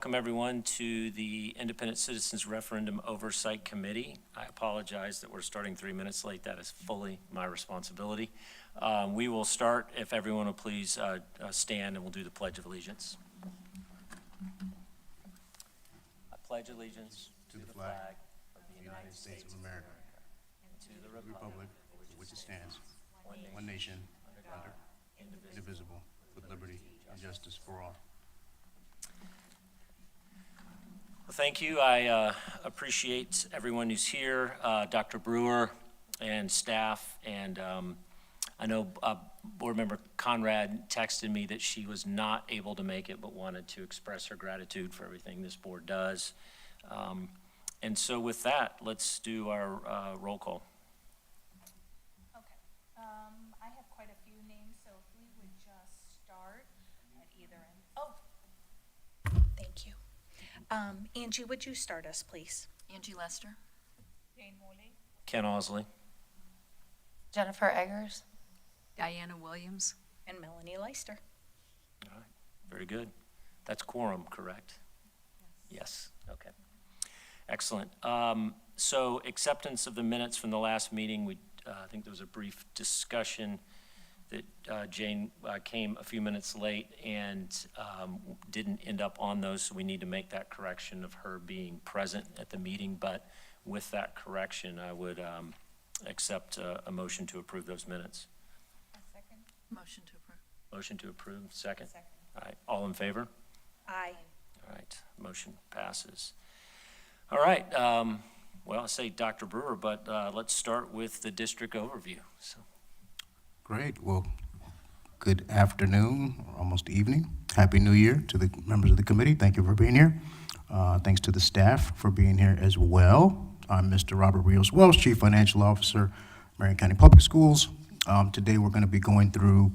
Welcome everyone to the Independent Citizens Referendum Oversight Committee. I apologize that we're starting 3 minutes late. That is fully my responsibility. We will start, if everyone will please stand, and we'll do the Pledge of Allegiance. I pledge allegiance to the flag of the United States of America and to the republic for which it stands, one nation, under, indivisible, with liberty and justice for all. Well, thank you. I appreciate everyone who's here, Dr. Brewer and staff, and I know Board Member Conrad texted me that she was not able to make it but wanted to express her gratitude for everything this board does. And so with that, let's do our roll call. Okay. I have quite a few names, so if we would just start at either end. Oh, thank you. Angie, would you start us, please? Angie Lester. Jane Morley. Ken Osley. Jennifer Eggers. Diana Williams. And Melanie Leister. All right, very good. That's quorum, correct? Yes, okay. Excellent. So acceptance of the minutes from the last meeting, I think there was a brief discussion that Jane came a few minutes late and didn't end up on those, so we need to make that correction of her being present at the meeting. But with that correction, I would accept a motion to approve those minutes. A second. Motion to approve. Motion to approve, second. Second. All right, all in favor? Aye. All right, motion passes. All right, well, I say Dr. Brewer, but let's start with the district overview. So. Great. Well, good afternoon, or almost evening. Happy New Year to the members of the committee. Thank you for being here. Thanks to the staff for being here as well. I'm Mr. Robert Rios Wells, Chief Financial Officer, Marion County Public Schools. Today we're going to be going through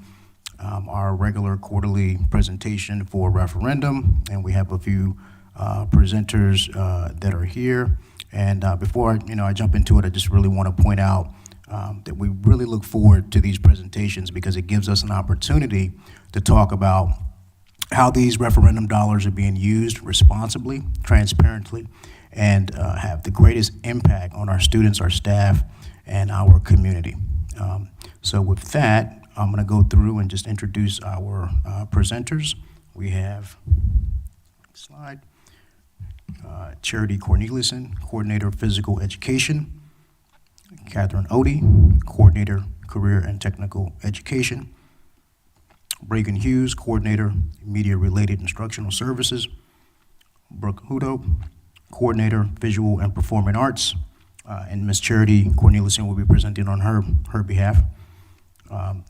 our regular quarterly presentation for referendum, and we have a few presenters that are here. And before I jump into it, I just really want to point out that we really look forward to these presentations because it gives us an opportunity to talk about how these referendum dollars are being used responsibly, transparently, and have the greatest impact on our students, our staff, and our community. So with that, I'm going to go through and just introduce our presenters. We have, next slide, Charity Corneliuson, Coordinator of Physical Education. Catherine Odie, Coordinator, Career and Technical Education. Bragan Hughes, Coordinator, Media-Related Instructional Services. Brooke Hudo, Coordinator, Visual and Performing Arts. And Ms. Charity Corneliuson will be presenting on her behalf.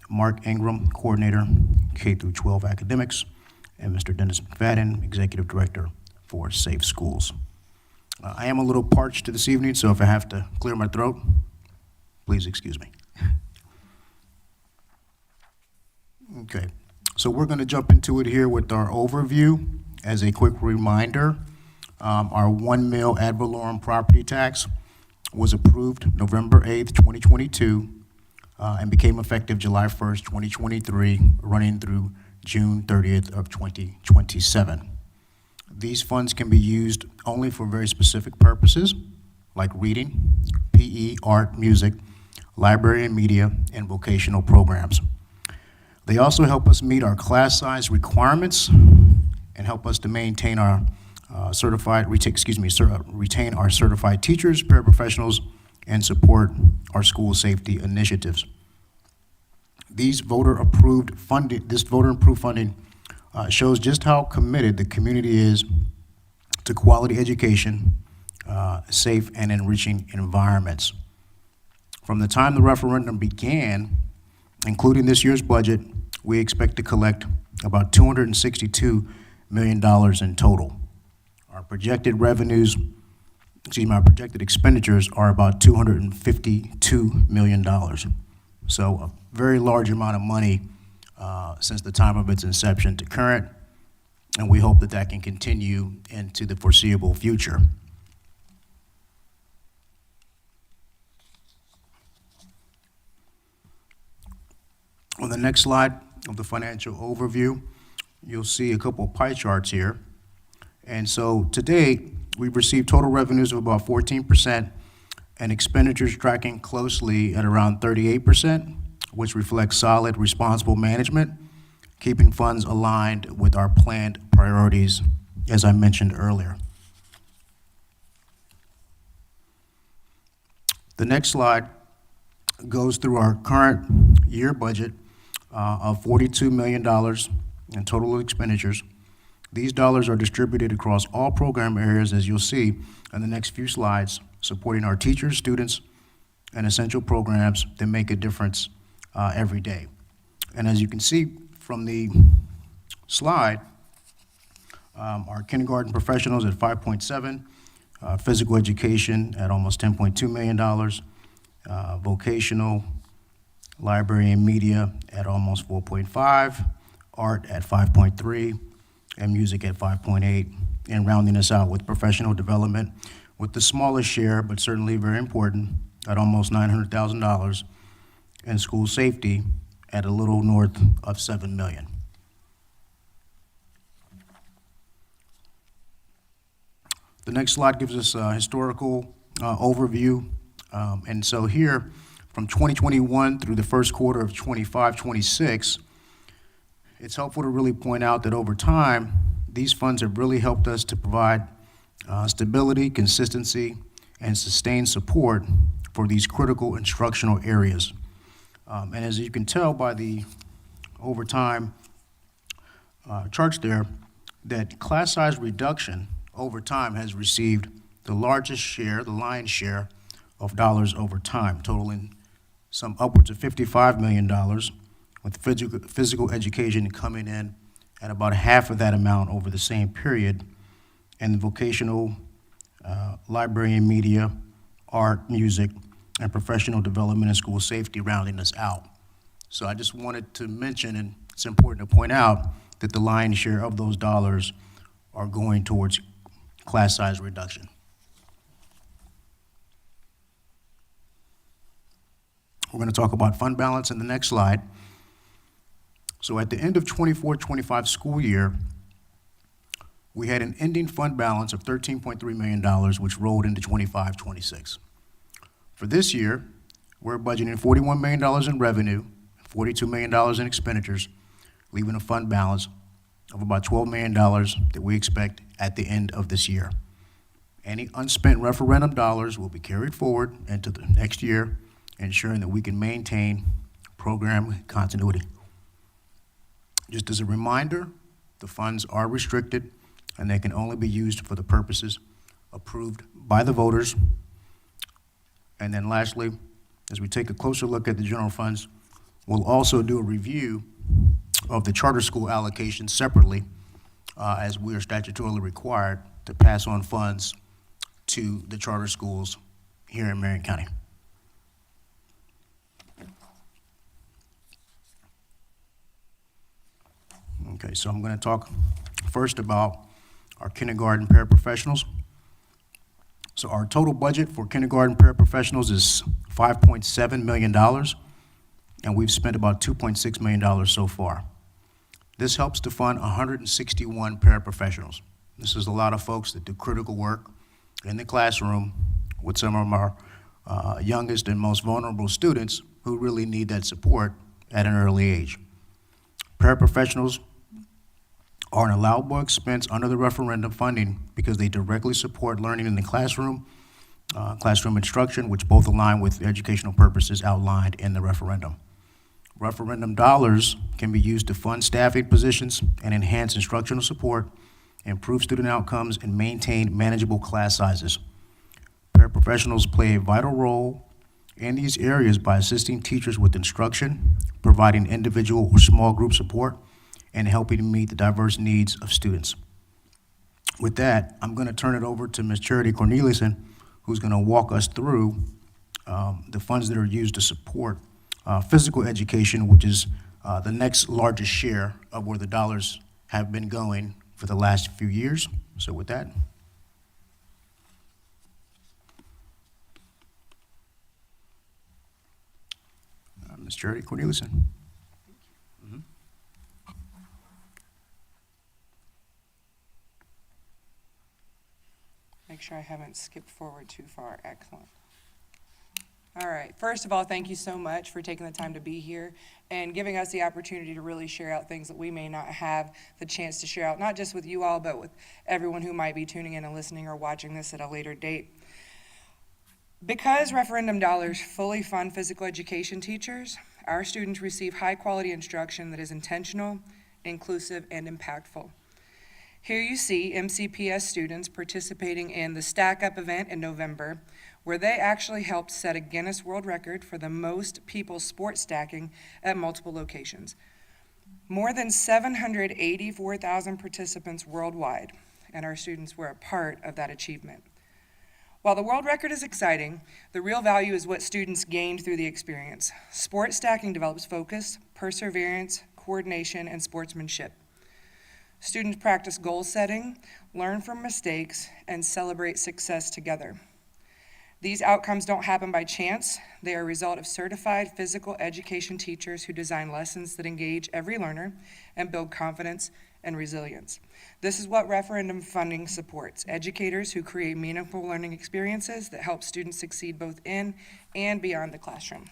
Mark Ingram, Coordinator, K-12 Academics. And Mr. Dennis McFadden, Executive Director for Safe Schools. I am a little parched this evening, so if I have to clear my throat, please excuse me. Okay, so we're going to jump into it here with our overview. As a quick reminder, our 1 mil ad valorem property tax was approved November 8th, 2022, and became effective July 1st, 2023, running through June 30th of 2027. These funds can be used only for very specific purposes, like reading, PE, art, music, library and media, and vocational programs. They also help us meet our class size requirements and help us to maintain our retain our certified teachers, paraprofessionals, and support our school safety initiatives. This voter-approved funding shows just how committed the community is to quality education, safe and enriching environments. From the time the referendum began, including this year's budget, we expect to collect about $262 million in total. Our projected expenditures are about $252 million. So a very large amount of money since the time of its inception to current, and we hope that that can continue into the foreseeable future. On the next slide of the financial overview, you'll see a couple of pie charts here. And so to date, we've received total revenues of about 14% and expenditures tracking closely at around 38%, which reflects solid, responsible management, keeping funds aligned with our planned priorities, as I mentioned earlier. The next slide goes through our current year budget of $42 million in total expenditures. These dollars are distributed across all program areas, as you'll see in the next few slides, supporting our teachers, students, and essential programs that make a difference every day. And as you can see from the slide, our kindergarten professionals at 5.7, physical education at almost $10.2 million, vocational, library and media at almost 4.5, art at 5.3, and music at 5.8, and rounding us out with professional development with the smallest share, but certainly very important, at almost $900,000, and school safety at a little north of $7 million. The next slide gives us a historical overview. And so here, from 2021 through the first quarter of 25-26, it's helpful to really point out that over time, these funds have really helped us to provide stability, consistency, and sustained support for these critical instructional areas. And as you can tell by the over time charts there, that class size reduction over time has received the largest share, the lion's share of dollars over time, totaling some upwards of $55 million, with physical education coming in at about half of that amount over the same period, and the vocational, library and media, art, music, and professional development and school safety rounding us out. So I just wanted to mention, and it's important to point out, that the lion's share of those dollars are going towards class size reduction. We're going to talk about fund balance in the next slide. So at the end of 24-25 school year, we had an ending fund balance of $13.3 million, which rolled into 25-26. For this year, we're budgeting $41 million in revenue, $42 million in expenditures, leaving a fund balance of about $12 million that we expect at the end of this year. Any unspent referendum dollars will be carried forward into the next year, ensuring that we can maintain program continuity. Just as a reminder, the funds are restricted and they can only be used for the purposes approved by the voters. And then lastly, as we take a closer look at the general funds, we'll also do a review of the charter school allocation separately, as we are statutorily required to pass on funds to the charter schools here in Marion County. Okay, so I'm going to talk first about our kindergarten paraprofessionals. So our total budget for kindergarten paraprofessionals is $5.7 million, and we've spent about $2.6 million so far. This helps to fund 161 paraprofessionals. This is a lot of folks that do critical work in the classroom with some of our youngest and most vulnerable students who really need that support at an early age. Paraprofessionals are an allowable expense under the referendum funding because they directly support learning in the classroom, classroom instruction, which both align with the educational purposes outlined in the referendum. Referendum dollars can be used to fund staffing positions and enhance instructional support, improve student outcomes, and maintain manageable class sizes. Paraprofessionals play a vital role in these areas by assisting teachers with instruction, providing individual or small group support, and helping meet the diverse needs of students. With that, I'm going to turn it over to Ms. Charity Corneliuson, who's going to walk us through the funds that are used to support physical education, which is the next largest share of where the dollars have been going for the last few years. So with that. Ms. Charity Corneliuson. Make sure I haven't skipped forward too far. Excellent. All right. First of all, thank you so much for taking the time to be here and giving us the opportunity to really share out things that we may not have the chance to share out, not just with you all, but with everyone who might be tuning in and listening or watching this at a later date. Because referendum dollars fully fund physical education teachers, our students receive high-quality instruction that is intentional, inclusive, and impactful. Here you see MCPS students participating in the Stack Up event in November, where they actually helped set a Guinness World Record for the most people sports stacking at multiple locations. More than 784,000 participants worldwide, and our students were a part of that achievement. While the world record is exciting, the real value is what students gained through the experience. Sports stacking develops focus, perseverance, coordination, and sportsmanship. Students practice goal setting, learn from mistakes, and celebrate success together. These outcomes don't happen by chance. They are a result of certified physical education teachers who design lessons that engage every learner and build confidence and resilience. This is what referendum funding supports: educators who create meaningful learning experiences that help students succeed both in and beyond the classroom.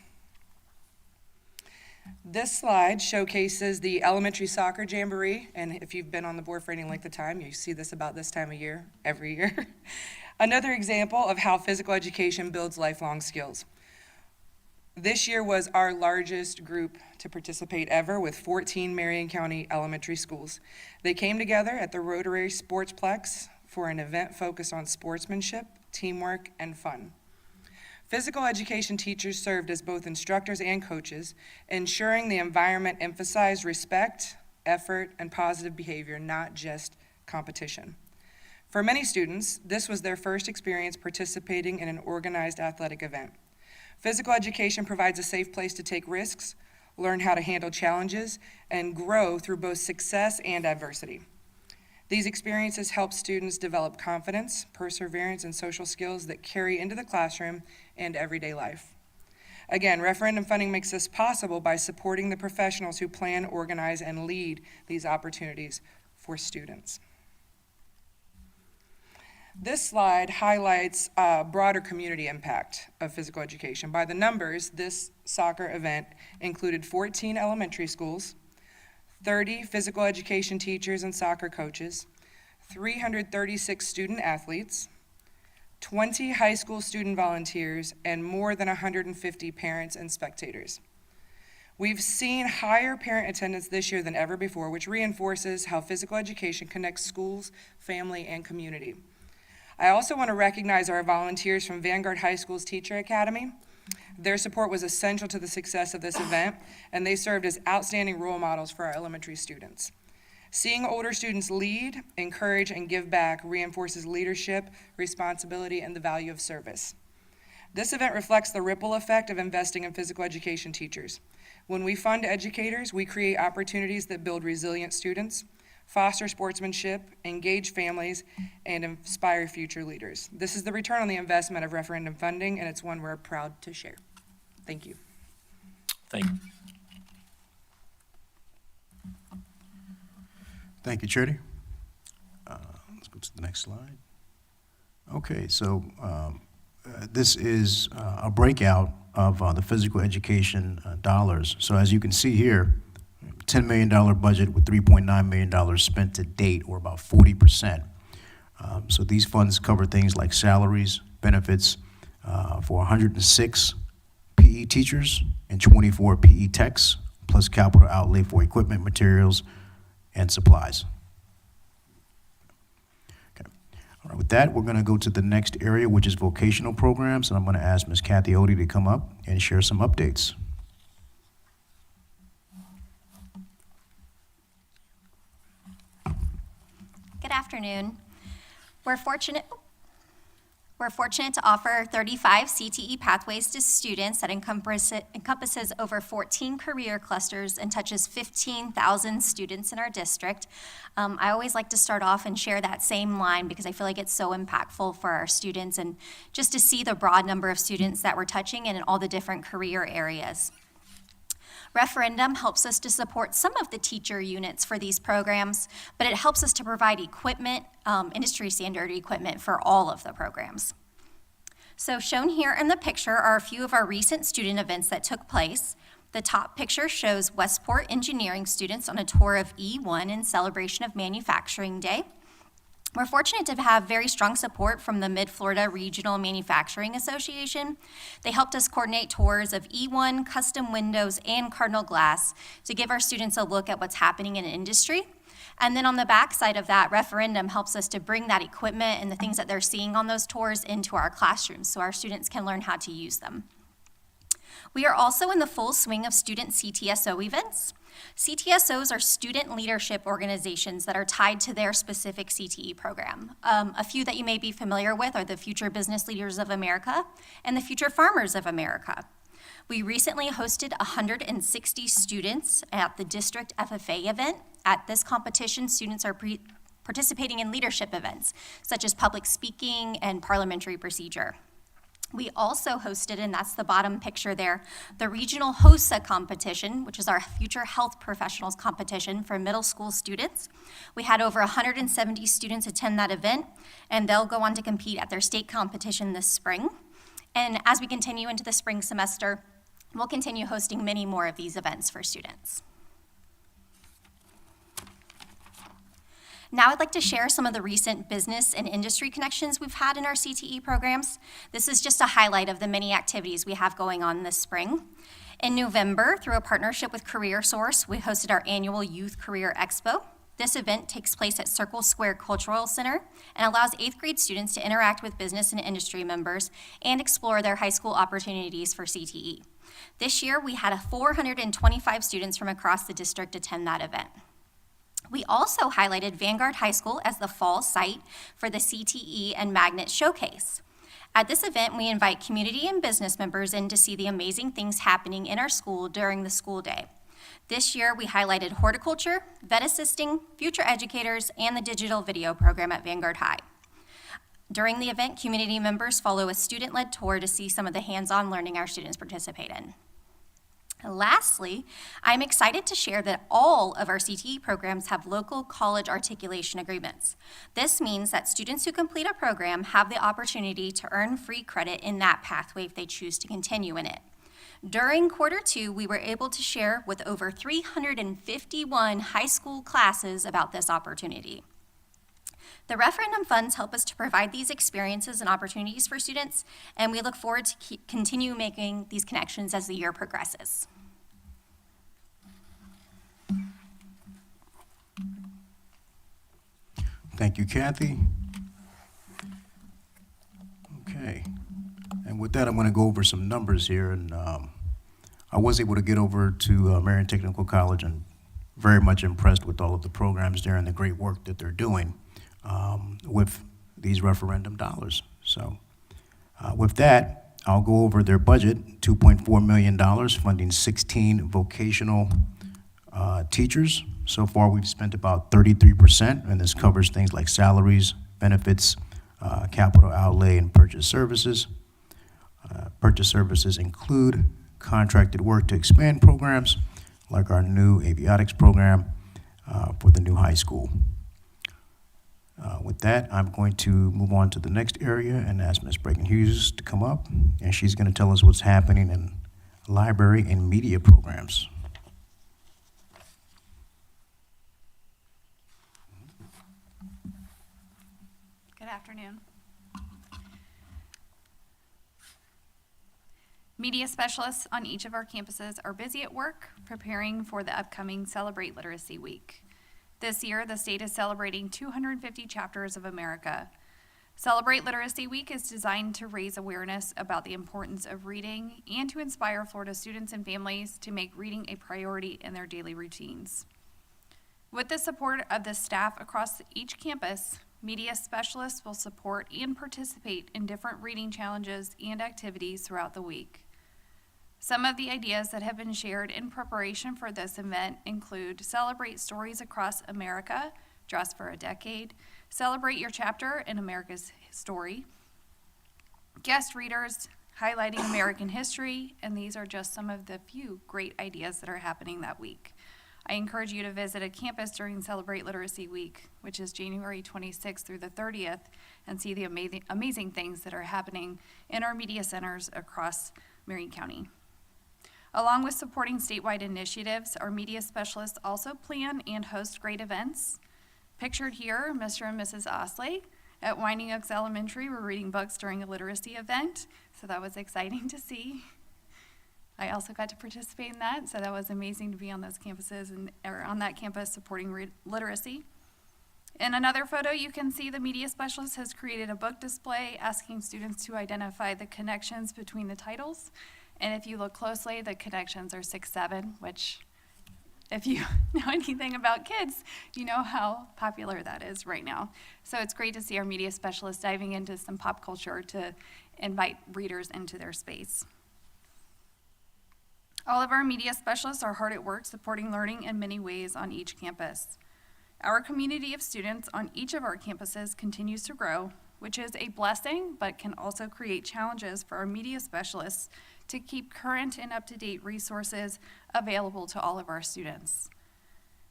This slide showcases the elementary soccer jamboree, and if you've been on the board for any length of time, you see this about this time of year, every year. Another example of how physical education builds lifelong skills. This year was our largest group to participate ever, with 14 Marion County elementary schools. They came together at the Rotary Sportsplex for an event focused on sportsmanship, teamwork, and fun. Physical education teachers served as both instructors and coaches, ensuring the environment emphasized respect, effort, and positive behavior, not just competition. For many students, this was their first experience participating in an organized athletic event. Physical education provides a safe place to take risks, learn how to handle challenges, and grow through both success and adversity. These experiences help students develop confidence, perseverance, and social skills that carry into the classroom and everyday life. Again, referendum funding makes this possible by supporting the professionals who plan, organize, and lead these opportunities for students. This slide highlights broader community impact of physical education. By the numbers, this soccer event included 14 elementary schools, 30 physical education teachers and soccer coaches, 336 student athletes, 20 high school student volunteers, and more than 150 parents and spectators. We've seen higher parent attendance this year than ever before, which reinforces how physical education connects schools, family, and community. I also want to recognize our volunteers from Vanguard High School's Teacher Academy. Their support was essential to the success of this event, and they served as outstanding role models for our elementary students. Seeing older students lead, encourage, and give back reinforces leadership, responsibility, and the value of service. This event reflects the ripple effect of investing in physical education teachers. When we fund educators, we create opportunities that build resilient students, foster sportsmanship, engage families, and inspire future leaders. This is the return on the investment of referendum funding, and it's one we're proud to share. Thank you. Thank you. Thank you, Charity. Let's go to the next slide. Okay, so this is a breakout of the physical education dollars. So as you can see here, $10 million budget with $3.9 million spent to date, or about 40%. So these funds cover things like salaries, benefits for 106 PE teachers and 24 PE techs, plus capital outlay for equipment, materials, and supplies. Okay. All right, with that, we're going to go to the next area, which is vocational programs, and I'm going to ask Ms. Kathy Odie to come up and share some updates. Good afternoon. We're fortunate to offer 35 CTE pathways to students that encompasses over 14 career clusters and touches 15,000 students in our district. I always like to start off and share that same line because I feel like it's so impactful for our students, and just to see the broad number of students that we're touching and in all the different career areas. Referendum helps us to support some of the teacher units for these programs, but it helps us to provide equipment, industry standard equipment for all of the programs. So shown here in the picture are a few of our recent student events that took place. The top picture shows Westport engineering students on a tour of E1 in celebration of Manufacturing Day. We're fortunate to have very strong support from the Mid-Florida Regional Manufacturing Association. They helped us coordinate tours of E1, custom windows, and Cardinal Glass to give our students a look at what's happening in industry. And then on the back side of that, Referendum helps us to bring that equipment and the things that they're seeing on those tours into our classrooms so our students can learn how to use them. We are also in the full swing of student CTSO events. CTSOs are student leadership organizations that are tied to their specific CTE program. A few that you may be familiar with are the Future Business Leaders of America and the Future Farmers of America. We recently hosted 160 students at the district FFA event. At this competition, students are participating in leadership events, such as public speaking and parliamentary procedure. We also hosted, and that's the bottom picture there, the regional HOSA competition, which is our Future Health Professionals competition for middle school students. We had over 170 students attend that event, and they'll go on to compete at their state competition this spring. And as we continue into the spring semester, we'll continue hosting many more of these events for students. Now I'd like to share some of the recent business and industry connections we've had in our CTE programs. This is just a highlight of the many activities we have going on this spring. In November, through a partnership with CareerSource, we hosted our annual Youth Career Expo. This event takes place at Circle Square Cultural Center and allows 8th grade students to interact with business and industry members and explore their high school opportunities for CTE. This year, we had 425 students from across the district attend that event. We also highlighted Vanguard High School as the fall site for the CTE and Magnet Showcase. At this event, we invite community and business members in to see the amazing things happening in our school during the school day. This year, we highlighted horticulture, vet assisting, future educators, and the digital video program at Vanguard High. During the event, community members follow a student-led tour to see some of the hands-on learning our students participate in. Lastly, I'm excited to share that all of our CTE programs have local college articulation agreements. This means that students who complete a program have the opportunity to earn free credit in that pathway if they choose to continue in it. During Q2, we were able to share with over 351 high school classes about this opportunity. The referendum funds help us to provide these experiences and opportunities for students, and we look forward to continue making these connections as the year progresses. Thank you, Kathy. Okay, and with that, I'm going to go over some numbers here, and I was able to get over to Marion Technical College and very much impressed with all of the programs there and the great work that they're doing with these referendum dollars. So with that, I'll go over their budget, $2.4 million, funding 16 vocational teachers. So far, we've spent about 33%, and this covers things like salaries, benefits, capital outlay, and purchase services. Purchase services include contracted work to expand programs, like our new avionics program for the new high school. With that, I'm going to move on to the next area and ask Ms. Bregan Hughes to come up, and she's going to tell us what's happening in library and media programs. Good afternoon. Media specialists on each of our campuses are busy at work preparing for the upcoming Celebrate Literacy Week. This year, the state is celebrating 250 chapters of America. Celebrate Literacy Week is designed to raise awareness about the importance of reading and to inspire Florida students and families to make reading a priority in their daily routines. With the support of the staff across each campus, media specialists will support and participate in different reading challenges and activities throughout the week. Some of the ideas that have been shared in preparation for this event include Celebrate Stories Across America, Dress for a Decade, Celebrate Your Chapter in America's Story, Guest Readers, highlighting American history, and these are just some of the few great ideas that are happening that week. I encourage you to visit a campus during Celebrate Literacy Week, which is January 26th through the 30th, and see the amazing things that are happening in our media centers across Marion County. Along with supporting statewide initiatives, our media specialists also plan and host great events. Pictured here, Mr. and Mrs. Osley at Winding Oaks Elementary were reading books during a literacy event, so that was exciting to see. I also got to participate in that, so that was amazing to be on those campuses or on that campus supporting literacy. In another photo, you can see the media specialist has created a book display asking students to identify the connections between the titles. And if you look closely, the connections are 6-7, which if you know anything about kids, you know how popular that is right now. So it's great to see our media specialists diving into some pop culture to invite readers into their space. All of our media specialists are hard at work supporting learning in many ways on each campus. Our community of students on each of our campuses continues to grow, which is a blessing, but can also create challenges for our media specialists to keep current and up-to-date resources available to all of our students.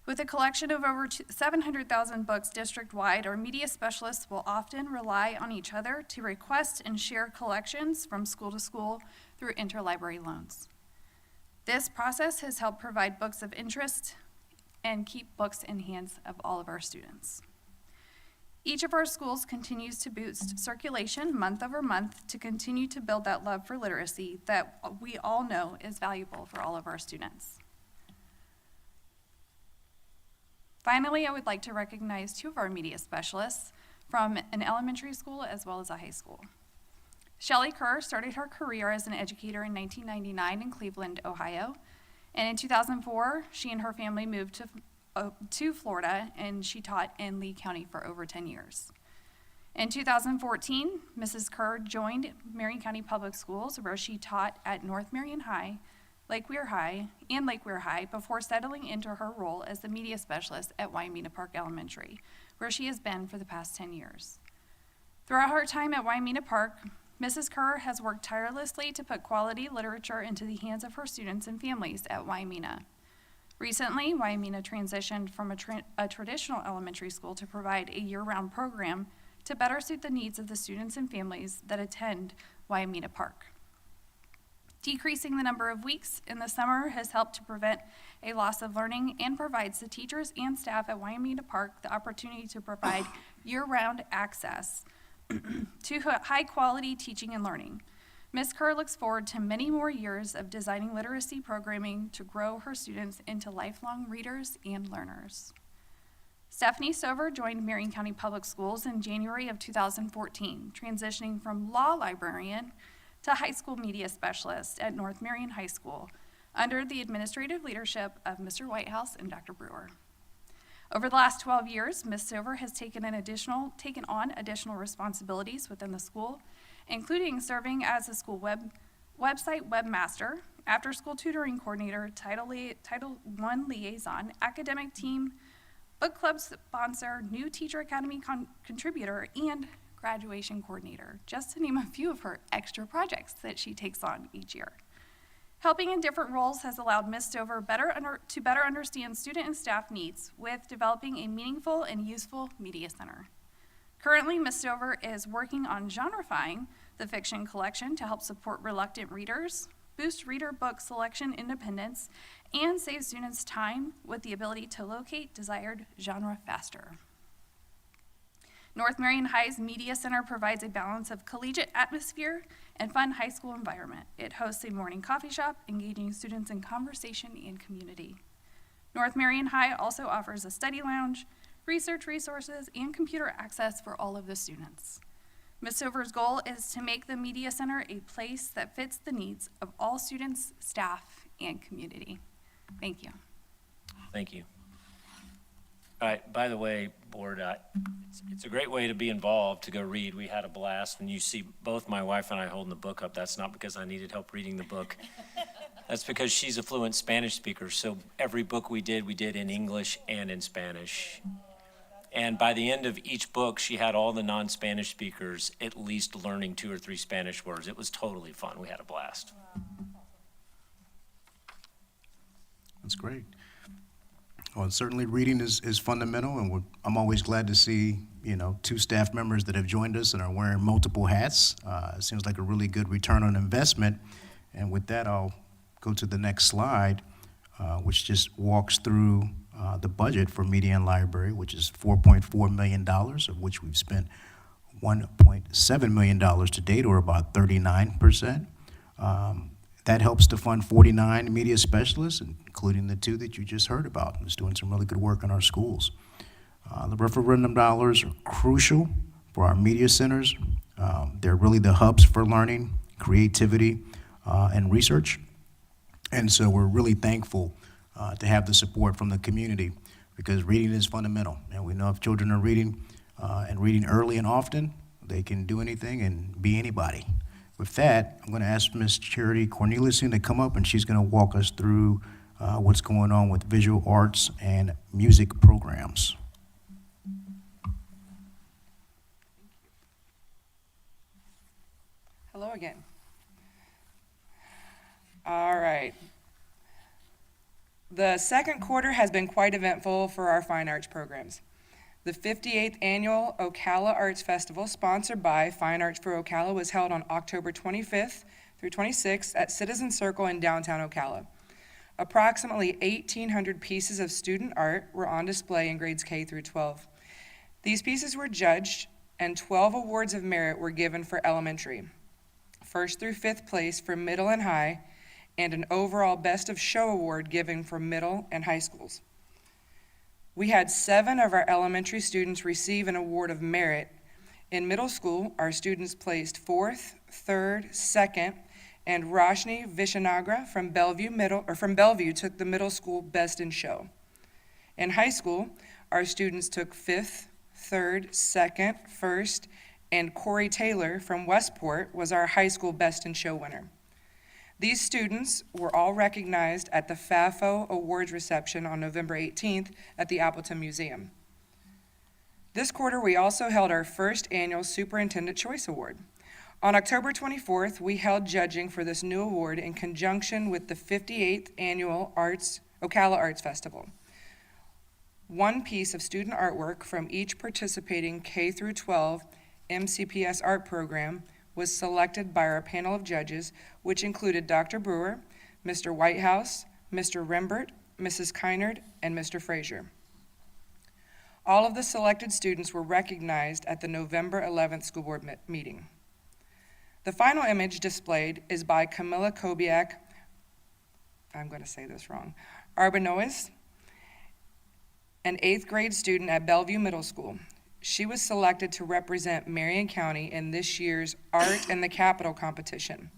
With a collection of over 700,000 books district-wide, our media specialists will often rely on each other to request and share collections from school to school through interlibrary loans. This process has helped provide books of interest and keep books in hands of all of our students. Each of our schools continues to boost circulation month over month to continue to build that love for literacy that we all know is valuable for all of our students. Finally, I would like to recognize two of our media specialists from an elementary school as well as a high school. Shelley Kerr started her career as an educator in 1999 in Cleveland, Ohio. And in 2004, she and her family moved to Florida, and she taught in Lee County for over 10 years. In 2014, Mrs. Kerr joined Marion County Public Schools, where she taught at North Marion High, Lake Weir High, before settling into her role as the media specialist at Wyomina Park Elementary, where she has been for the past 10 years. Throughout her time at Wyomina Park, Mrs. Kerr has worked tirelessly to put quality literature into the hands of her students and families at Wyomina. Recently, Wyomina transitioned from a traditional elementary school to provide a year-round program to better suit the needs of the students and families that attend Wyomina Park. Decreasing the number of weeks in the summer has helped to prevent a loss of learning and provides the teachers and staff at Wyomina Park the opportunity to provide year-round access to high-quality teaching and learning. Ms. Kerr looks forward to many more years of designing literacy programming to grow her students into lifelong readers and learners. Stephanie Stover joined Marion County Public Schools in January of 2014, transitioning from law librarian to high school media specialist at North Marion High School under the administrative leadership of Mr. Whitehouse and Dr. Brewer. Over the last 12 years, Ms. Stover has taken on additional responsibilities within the school, including serving as a school website webmaster, after-school tutoring coordinator, Title I liaison, academic team, book club sponsor, new teacher academy contributor, and graduation coordinator, just to name a few of her extra projects that she takes on each year. Helping in different roles has allowed Ms. Stover to better understand student and staff needs with developing a meaningful and useful media center. Currently, Ms. Stover is working on genrifying the fiction collection to help support reluctant readers, boost reader book selection independence, and save students time with the ability to locate desired genre faster. North Marion High's Media Center provides a balance of collegiate atmosphere and fun high school environment. It hosts a morning coffee shop, engaging students in conversation and community. North Marion High also offers a study lounge, research resources, and computer access for all of the students. Ms. Stover's goal is to make the Media Center a place that fits the needs of all students, staff, and community. Thank you. Thank you. All right, by the way, board, it's a great way to be involved, to go read. We had a blast. When you see both my wife and I holding the book up, that's not because I needed help reading the book. That's because she's a fluent Spanish speaker, so every book we did in English and in Spanish. And by the end of each book, she had all the non-Spanish speakers at least learning 2 or 3 Spanish words. It was totally fun. We had a blast. That's great. Well, certainly reading is fundamental, and I'm always glad to see, 2 staff members that have joined us and are wearing multiple hats. It seems like a really good return on investment. And with that, I'll go to the next slide, which just walks through the budget for Media and Library, which is $4.4 million, of which we've spent $1.7 million to date, or about 39%. That helps to fund 49 media specialists, including the 2 that you just heard about, who's doing some really good work in our schools. The referendum dollars are crucial for our media centers. They're really the hubs for learning, creativity, and research. And so we're really thankful to have the support from the community, because reading is fundamental. And we know if children are reading and reading early and often, they can do anything and be anybody. With that, I'm going to ask Ms. Charity Corneliuson to come up, and she's going to walk us through what's going on with visual arts and music programs. Hello again. All right. The second quarter has been quite eventful for our fine arts programs. The 58th Annual Ocala Arts Festival, sponsored by Fine Arts for Ocala, was held on October 25th through 26th at Citizen Circle in downtown Ocala. Approximately 1,800 pieces of student art were on display in grades K through 12. These pieces were judged, and 12 awards of merit were given for elementary, 1st through 5th place for middle and high, and an overall Best of Show award given for middle and high schools. We had 7 of our elementary students receive an award of merit. In middle school, our students placed 4th, 3rd, 2nd, and Roshni Vishanagra from Bellevue took the middle school Best in Show. In high school, our students took 5th, 3rd, 2nd, 1st, and Corey Taylor from Westport was our high school Best in Show winner. These students were all recognized at the FAFO Awards reception on November 18th at the Appleton Museum. This quarter, we also held our first annual Superintendent Choice Award. On October 24th, we held judging for this new award in conjunction with the 58th Annual Ocala Arts Festival. One piece of student artwork from each participating K through 12 MCPS art program was selected by our panel of judges, which included Dr. Brewer, Mr. Whitehouse, Mr. Rembert, Mrs. Kynard, and Mr. Frazier. All of the selected students were recognized at the November 11th school board meeting. The final image displayed is by Camilla Kobiak, I'm going to say this wrong, Arbanois, an 8th grade student at Bellevue Middle School. She was selected to represent Marion County in this year's Art in the Capitol competition.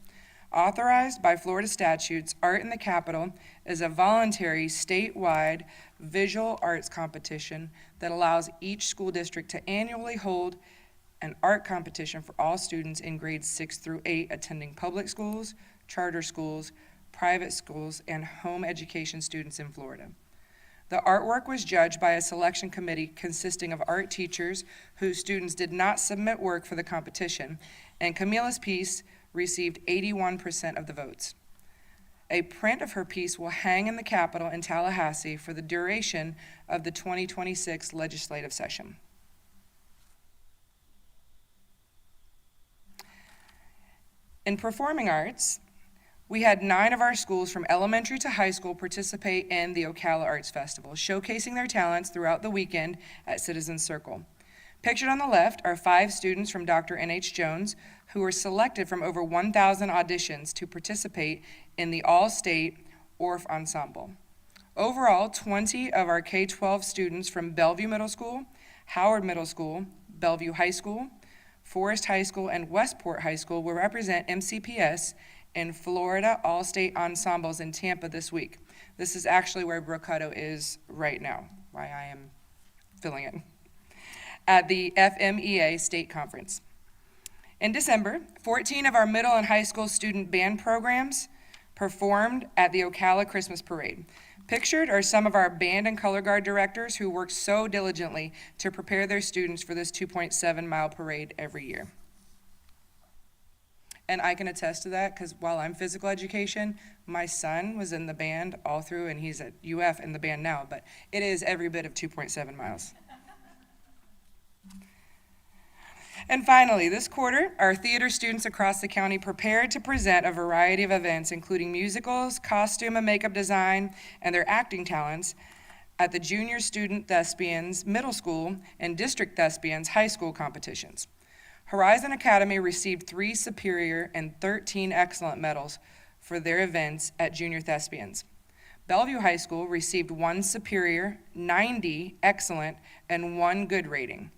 Authorized by Florida statutes, Art in the Capitol is a voluntary statewide visual arts competition that allows each school district to annually hold an art competition for all students in grades 6 through 8 attending public schools, charter schools, private schools, and home education students in Florida. The artwork was judged by a selection committee consisting of art teachers whose students did not submit work for the competition, and Camilla's piece received 81% of the votes. A print of her piece will hang in the Capitol in Tallahassee for the duration of the 2026 legislative session. In performing arts, we had 9 of our schools from elementary to high school participate in the Ocala Arts Festival, showcasing their talents throughout the weekend at Citizen Circle. Pictured on the left are 5 students from Dr. N.H. Jones who were selected from over 1,000 auditions to participate in the all-state ORF ensemble. Overall, 20 of our K-12 students from Bellevue Middle School, Howard Middle School, Bellevue High School, Forest High School, and Westport High School will represent MCPS in Florida All-State Ensembles in Tampa this week. This is actually where Brooke Hutto is right now, why I am filling in, at the FMEA State Conference. In December, 14 of our middle and high school student band programs performed at the Ocala Christmas Parade. Pictured are some of our band and color guard directors who work so diligently to prepare their students for this 2.7-mile parade every year. And I can attest to that because while I'm physical education, my son was in the band all through, and he's at UF in the band now, but it is every bit of 2.7 miles. And finally, this quarter, our theater students across the county prepared to present a variety of events, including musicals, costume and makeup design, and their acting talents at the Junior Student Thespians Middle School and District Thespians High School competitions. Horizon Academy received 3 Superior and 13 Excellent medals for their events at Junior Thespians. Bellevue High School received 1 Superior, 90 Excellent, and 1 Good rating.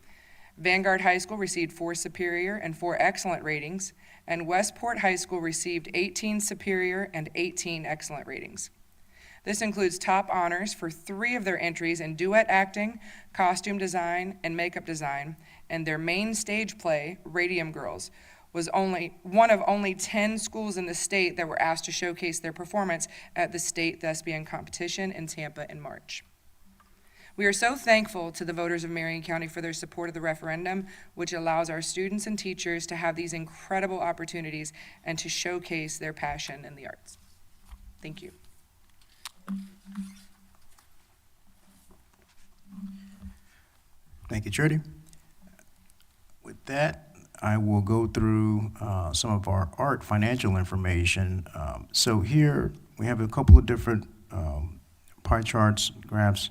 Vanguard High School received 4 Superior and 4 Excellent ratings, and Westport High School received 18 Superior and 18 Excellent ratings. This includes top honors for 3 of their entries in duet acting, costume design, and makeup design, and their main stage play, Radium Girls, was only one of only 10 schools in the state that were asked to showcase their performance at the state thespian competition in Tampa in March. We are so thankful to the voters of Marion County for their support of the referendum, which allows our students and teachers to have these incredible opportunities and to showcase their passion in the arts. Thank you. Thank you, Trudy. With that, I will go through some of our art financial information. So here we have a couple of different pie charts, graphs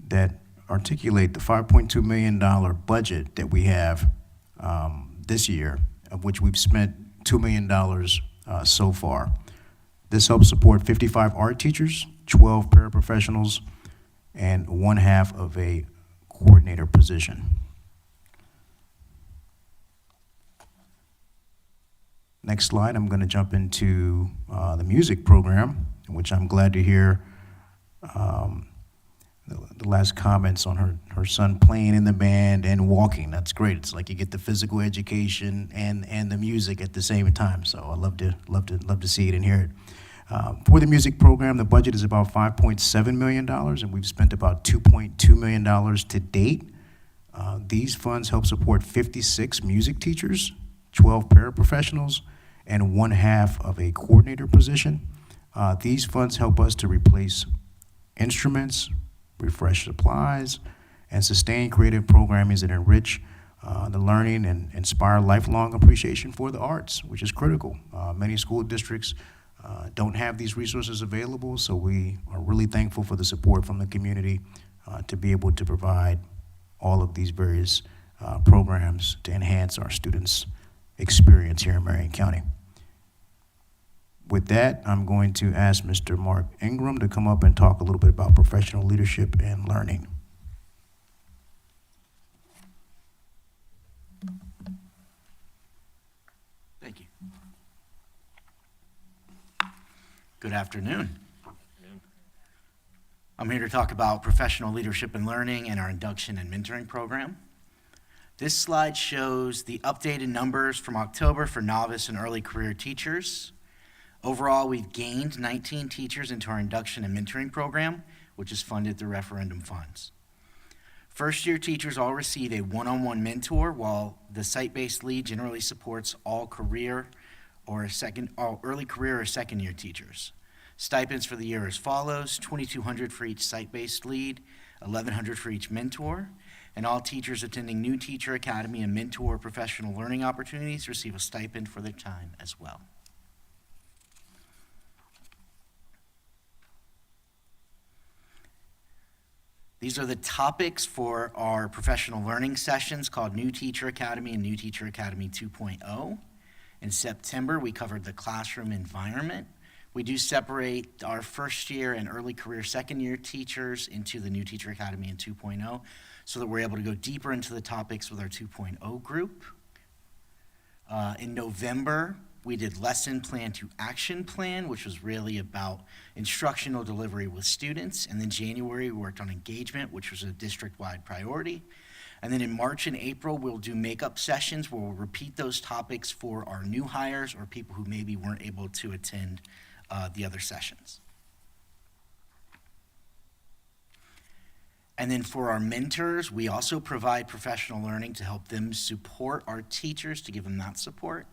that articulate the $5.2 million budget that we have this year, of which we've spent $2 million so far. This helps support 55 art teachers, 12 paraprofessionals, and 1/2 of a coordinator position. Next slide, I'm going to jump into the music program, which I'm glad to hear the last comments on her son playing in the band and walking. That's great. It's like you get the physical education and the music at the same time. So I love to see it and hear it. For the music program, the budget is about $5.7 million, and we've spent about $2.2 million to date. These funds help support 56 music teachers, 12 paraprofessionals, and 1/2 of a coordinator position. These funds help us to replace instruments, refresh supplies, and sustain creative programming that enrich the learning and inspire lifelong appreciation for the arts, which is critical. Many school districts don't have these resources available, so we are really thankful for the support from the community to be able to provide all of these various programs to enhance our students' experience here in Marion County. With that, I'm going to ask Mr. Mark Ingram to come up and talk a little bit about professional leadership and learning. Thank you. Good afternoon. I'm here to talk about professional leadership and learning and our induction and mentoring program. This slide shows the updated numbers from October for novice and early career teachers. Overall, we've gained 19 teachers into our induction and mentoring program, which is funded through referendum funds. First-year teachers all receive a one-on-one mentor, while the site-based lead generally supports all early career or second-year teachers. Stipends for the year as follows: $2,200 for each site-based lead, $1,100 for each mentor, and all teachers attending New Teacher Academy and mentor professional learning opportunities receive a stipend for their time as well. These are the topics for our professional learning sessions called New Teacher Academy and New Teacher Academy 2.0. In September, we covered the classroom environment. We do separate our first year and early career second year teachers into the New Teacher Academy and 2.0 so that we're able to go deeper into the topics with our 2.0 group. In November, we did lesson plan to action plan, which was really about instructional delivery with students. And then January, we worked on engagement, which was a district-wide priority. And then in March and April, we'll do makeup sessions where we'll repeat those topics for our new hires or people who maybe weren't able to attend the other sessions. And then for our mentors, we also provide professional learning to help them support our teachers, to give them that support.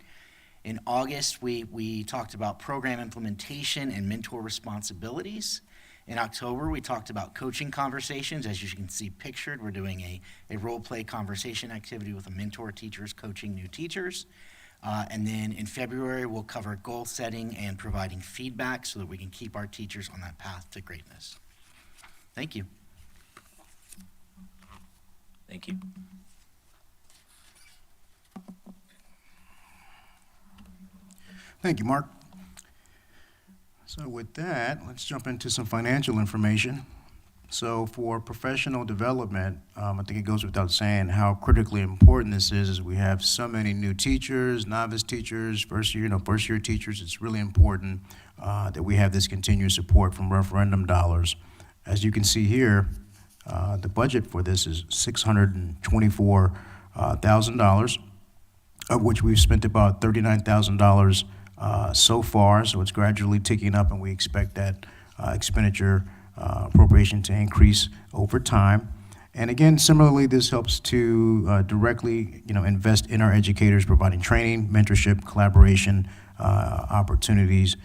In August, we talked about program implementation and mentor responsibilities. In October, we talked about coaching conversations. As you can see pictured, we're doing a role-play conversation activity with a mentor teachers coaching new teachers. And then in February, we'll cover goal setting and providing feedback so that we can keep our teachers on that path to greatness. Thank you. Thank you. Thank you, Mark. So with that, let's jump into some financial information. So for professional development, I think it goes without saying how critically important this is. We have so many new teachers, novice teachers, first year teachers. It's really important that we have this continued support from referendum dollars. As you can see here, the budget for this is $624,000, of which we've spent about $39,000 so far, so it's gradually ticking up, and we expect that expenditure appropriation to increase over time. And again, similarly, this helps to directly invest in our educators, providing training, mentorship, collaboration opportunities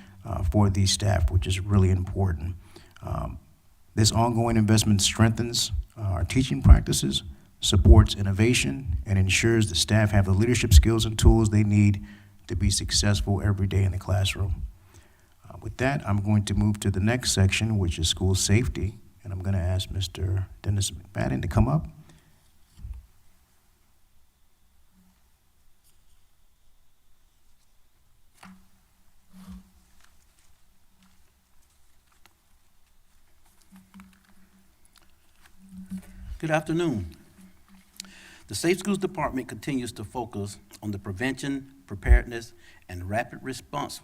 for these staff, which is really important. This ongoing investment strengthens our teaching practices, supports innovation, and ensures the staff have the leadership skills and tools they need to be successful every day in the classroom. With that, I'm going to move to the next section, which is school safety, and I'm going to ask Mr. Dennis McFadden to come up. Good afternoon. The Safe Schools Department continues to focus on the prevention, preparedness, and rapid response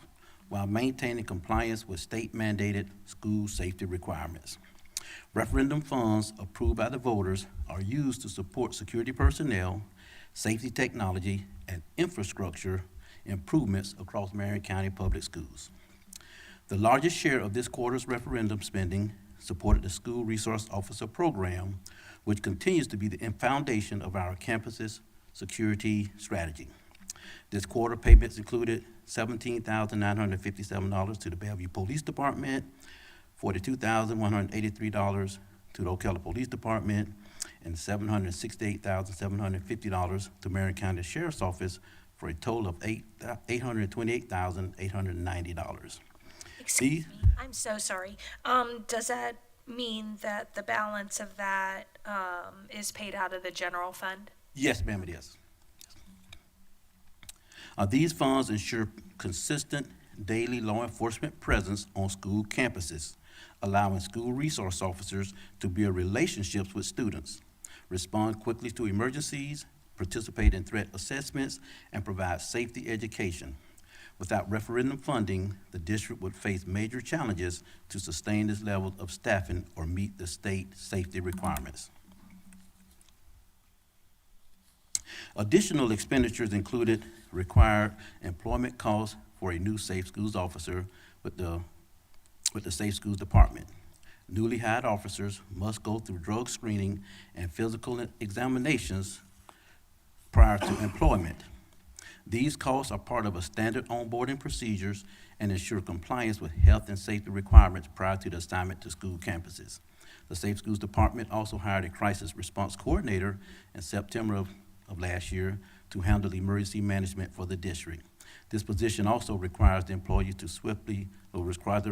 while maintaining compliance with state-mandated school safety requirements. Referendum funds approved by the voters are used to support security personnel, safety technology, and infrastructure improvements across Marion County Public Schools. The largest share of this quarter's referendum spending supported the School Resource Officer Program, which continues to be the foundation of our campus's security strategy. This quarter, payments included $17,957 to the Bellevue Police Department, $42,183 to the Ocala Police Department, and $768,750 to Marion County Sheriff's Office, for a total of $828,890. Excuse me, I'm so sorry. Does that mean that the balance of that is paid out of the general fund? Yes, ma'am, it is. These funds ensure consistent daily law enforcement presence on school campuses, allowing school resource officers to build relationships with students, respond quickly to emergencies, participate in threat assessments, and provide safety education. Without referendum funding, the district would face major challenges to sustain this level of staffing or meet the state safety requirements. Additional expenditures included required employment costs for a new Safe Schools officer with the Safe Schools Department. Newly hired officers must go through drug screening and physical examinations prior to employment. These costs are part of a standard onboarding procedures and ensure compliance with health and safety requirements prior to the assignment to school campuses. The Safe Schools Department also hired a crisis response coordinator in September of last year to handle emergency management for the district. This position also requires the employee to swiftly respond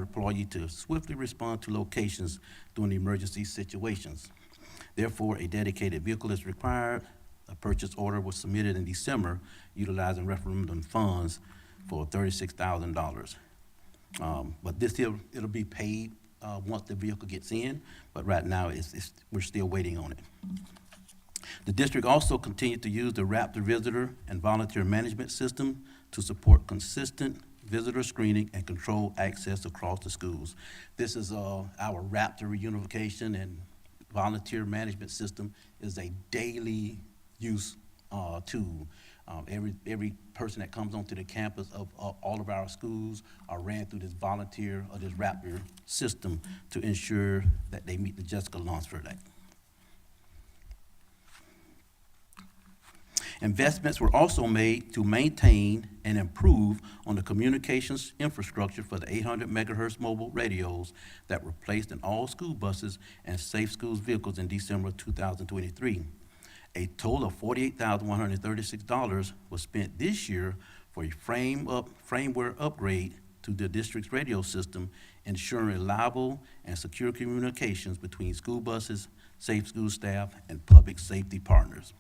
to locations during emergency situations. Therefore, a dedicated vehicle is required. A purchase order was submitted in December utilizing referendum funds for $36,000. But it'll be paid once the vehicle gets in, but right now we're still waiting on it. The district also continued to use the Raptor Visitor and Volunteer Management System to support consistent visitor screening and control access across the schools. This is our Raptor reunification and volunteer management system is a daily use tool. Every person that comes onto the campus of all of our schools are ran through this volunteer or this Raptor system to ensure that they meet the Jessica Lunsford Act. Investments were also made to maintain and improve on the communications infrastructure for the 800 megahertz mobile radios that were placed in all school buses and Safe Schools vehicles in December 2023. A total of $48,136 was spent this year for a firmware upgrade to the district's radio system, ensuring reliable and secure communications between school buses, Safe School staff, and public safety partners.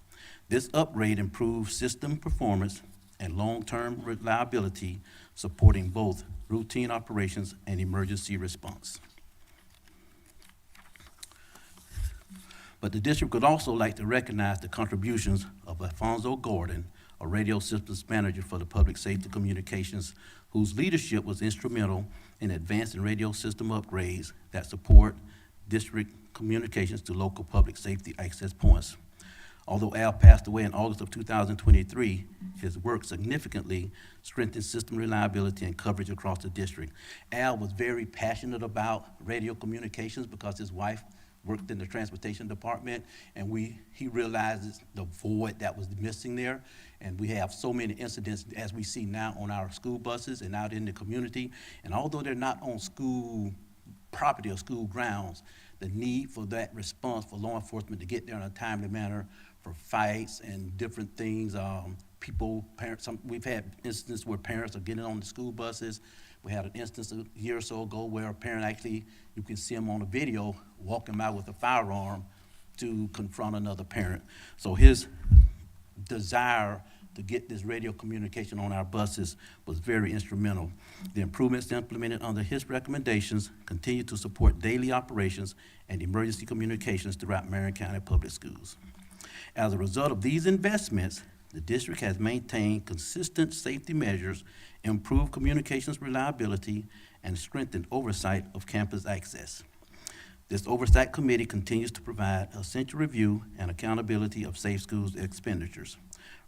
This upgrade improves system performance and long-term reliability, supporting both routine operations and emergency response. But the district would also like to recognize the contributions of Alfonso Gordon, a radio systems manager for the public safety communications, whose leadership was instrumental in advancing radio system upgrades that support district communications to local public safety access points. Although Al passed away in August of 2023, his work significantly strengthened system reliability and coverage across the district. Al was very passionate about radio communications because his wife worked in the transportation department, and he realizes the void that was missing there. And we have so many incidents, as we see now, on our school buses and out in the community. And although they're not on school property or school grounds, the need for that response for law enforcement to get there in a timely manner for fights and different things. Parents, we've had instances where parents are getting on the school buses. We had an instance a year or so ago where a parent actually, you can see him on a video, walking by with a firearm to confront another parent. So his desire to get this radio communication on our buses was very instrumental. The improvements implemented under his recommendations continue to support daily operations and emergency communications throughout Marion County Public Schools. As a result of these investments, the district has maintained consistent safety measures, improved communications reliability, and strengthened oversight of campus access. This oversight committee continues to provide essential review and accountability of Safe Schools expenditures.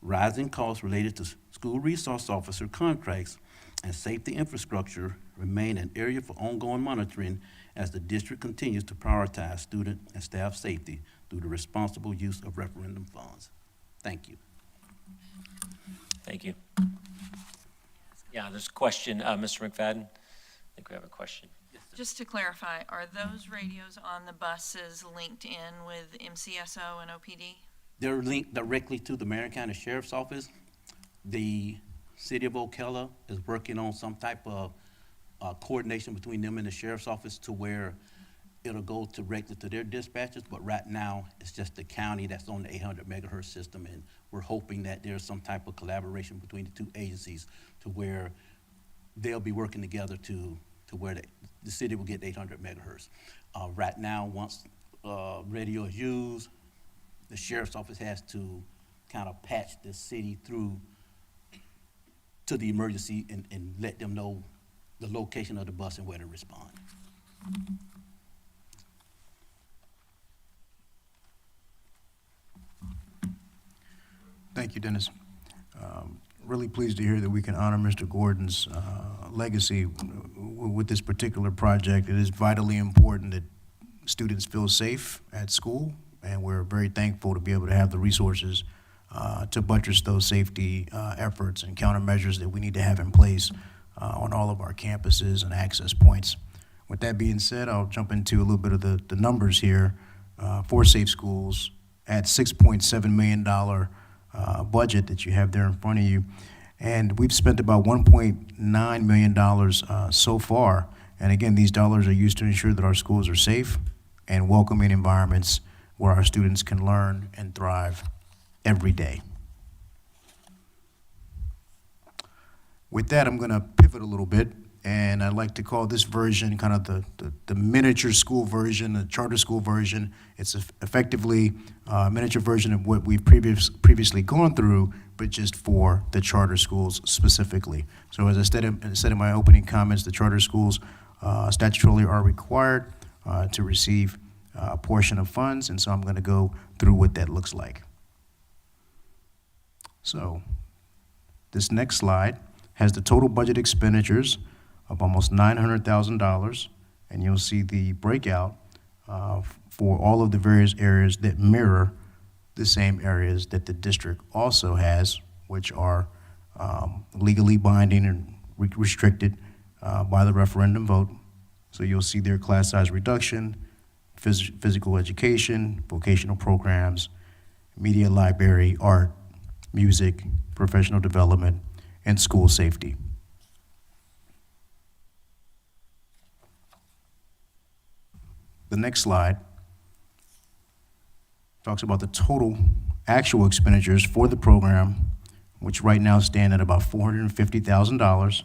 Rising costs related to school resource officer contracts and safety infrastructure remain an area for ongoing monitoring as the district continues to prioritize student and staff safety through the responsible use of referendum funds. Thank you. Thank you. Yeah, there's a question. Mr. McFadden, I think we have a question. Just to clarify, are those radios on the buses linked in with MCSO and OPD? They're linked directly to the Marion County Sheriff's Office. The city of Ocala is working on some type of coordination between them and the Sheriff's Office to where it'll go directly to their dispatchers, but right now it's just the county that's on the 800 megahertz system, and we're hoping that there's some type of collaboration between the two agencies to where they'll be working together to where the city will get 800 megahertz. Right now, once radio is used, the Sheriff's Office has to kind of patch the city through to the emergency and let them know the location of the bus and where to respond. Thank you, Dennis. Really pleased to hear that we can honor Mr. Gordon's legacy with this particular project. It is vitally important that students feel safe at school, and we're very thankful to be able to have the resources to buttress those safety efforts and countermeasures that we need to have in place on all of our campuses and access points. With that being said, I'll jump into a little bit of the numbers here for Safe Schools at $6.7 million budget that you have there in front of you. And we've spent about $1.9 million so far. And again, these dollars are used to ensure that our schools are safe and welcoming environments where our students can learn and thrive every day. With that, I'm going to pivot a little bit, and I'd like to call this version kind of the miniature school version, the charter school version. It's effectively a miniature version of what we've previously gone through, but just for the charter schools specifically. So as I said in my opening comments, the charter schools statutorily are required to receive a portion of funds, and so I'm going to go through what that looks like. So this next slide has the total budget expenditures of almost $900,000, and you'll see the breakout for all of the various areas that mirror the same areas that the district also has, which are legally binding and restricted by the referendum vote. So you'll see there class size reduction, physical education, vocational programs, media library, art, music, professional development, and school safety. The next slide talks about the total actual expenditures for the program, which right now stand at about $450,000.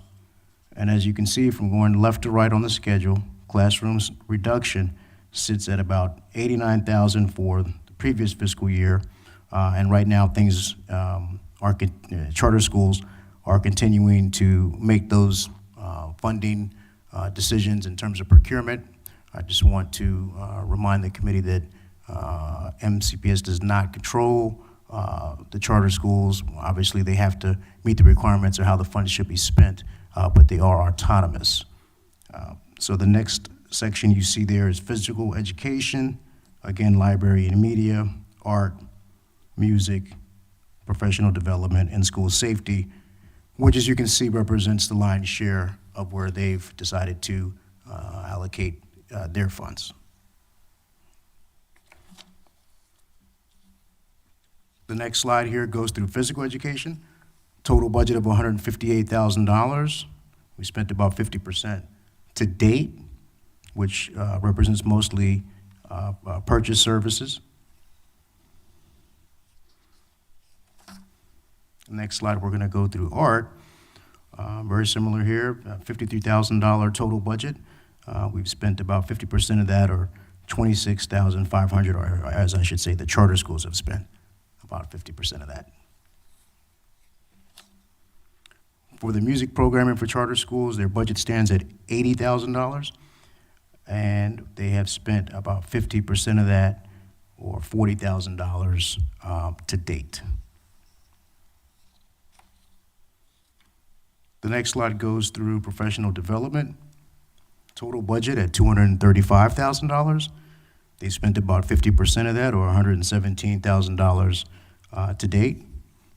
And as you can see from going left to right on the schedule, classrooms reduction sits at about $89,000 for the previous fiscal year. And right now, things charter schools are continuing to make those funding decisions in terms of procurement. I just want to remind the committee that MCPS does not control the charter schools. Obviously, they have to meet the requirements of how the funds should be spent, but they are autonomous. So the next section you see there is physical education, again, library and media, art, music, professional development, and school safety, which, as you can see, represents the lion's share of where they've decided to allocate their funds. The next slide here goes through physical education. Total budget of $158,000. We spent about 50% to date, which represents mostly purchase services. Next slide, we're going to go through art. Very similar here, $53,000 total budget. We've spent about 50% of that, or $26,500, or as I should say, the charter schools have spent about 50% of that. For the music programming for charter schools, their budget stands at $80,000, and they have spent about 50% of that, or $40,000 to date. The next slide goes through professional development. Total budget at $235,000. They spent about 50% of that, or $117,000 to date,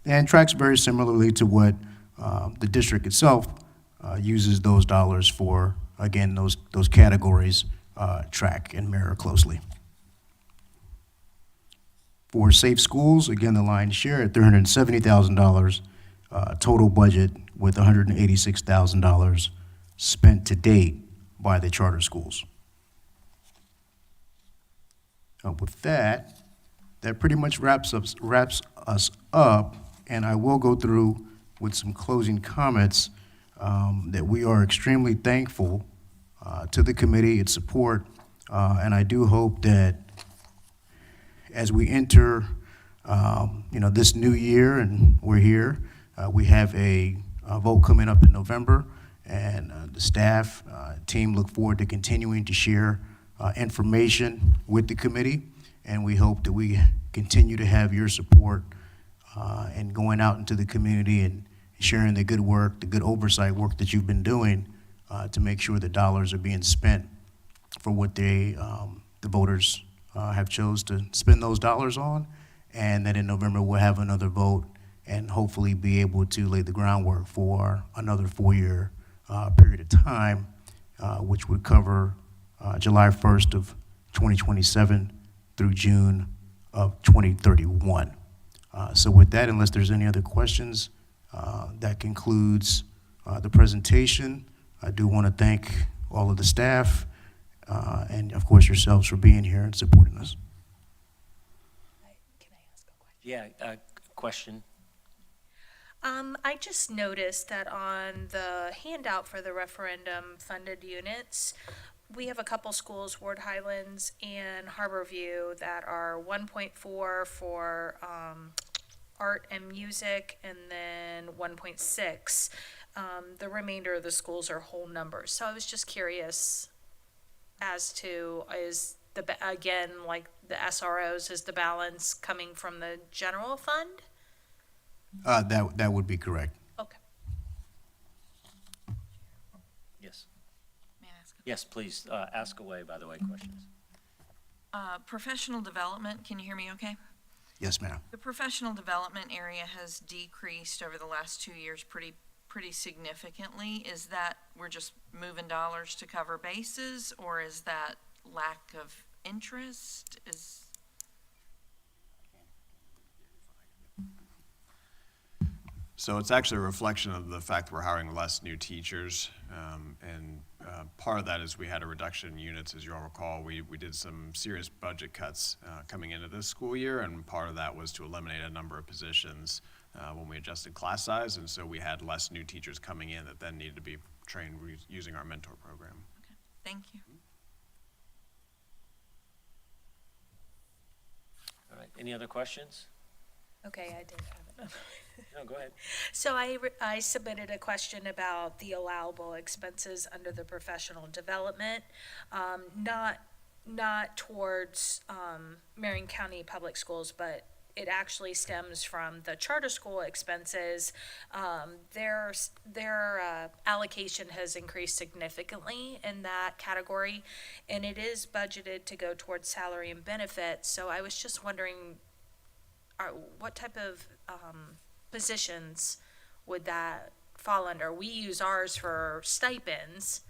and tracks very similarly to what the district itself uses those dollars for. Again, those categories track and mirror closely. For safe schools, again, the lion's share at $370,000 total budget, with $186,000 spent to date by the charter schools. With that, that pretty much wraps us up, and I will go through with some closing comments that we are extremely thankful to the committee, its support, and I do hope that as we enter this new year and we're here, we have a vote coming up in November, and the staff team look forward to continuing to share information with the committee, and we hope that we continue to have your support and going out into the community and sharing the good work, the good oversight work that you've been doing to make sure the dollars are being spent for what the voters have chose to spend those dollars on, and that in November we'll have another vote and hopefully be able to lay the groundwork for another 4-year period of time, which would cover July 1st of 2027 through June of 2031. So with that, unless there's any other questions, that concludes the presentation. I do want to thank all of the staff and, of course, yourselves for being here and supporting us. Can I ask a question? Yeah, question. I just noticed that on the handout for the referendum funded units, we have a couple schools, Ward Highlands and Harborview, that are 1.4 for art and music, and then 1.6. The remainder of the schools are whole numbers. So I was just curious as to, again, like the SROs, is the balance coming from the general fund? That would be correct. Okay. Yes. May I ask? Yes, please, ask away, by the way, questions. Professional development, can you hear me okay? Yes, ma'am. The professional development area has decreased over the last 2 years pretty significantly. Is that we're just moving dollars to cover bases, or is that lack of interest? So it's actually a reflection of the fact that we're hiring less new teachers. And part of that is we had a reduction in units. As you all recall, we did some serious budget cuts coming into this school year, and part of that was to eliminate a number of positions when we adjusted class size. And so we had less new teachers coming in that then needed to be trained using our mentor program. Okay, thank you. All right, any other questions? Okay, I did have it. No, go ahead. So I submitted a question about the allowable expenses under the professional development, not towards Marion County Public Schools, but it actually stems from the charter school expenses. Their allocation has increased significantly in that category, and it is budgeted to go towards salary and benefits. So I was just wondering, what type of positions would that fall under? We use ours for stipends,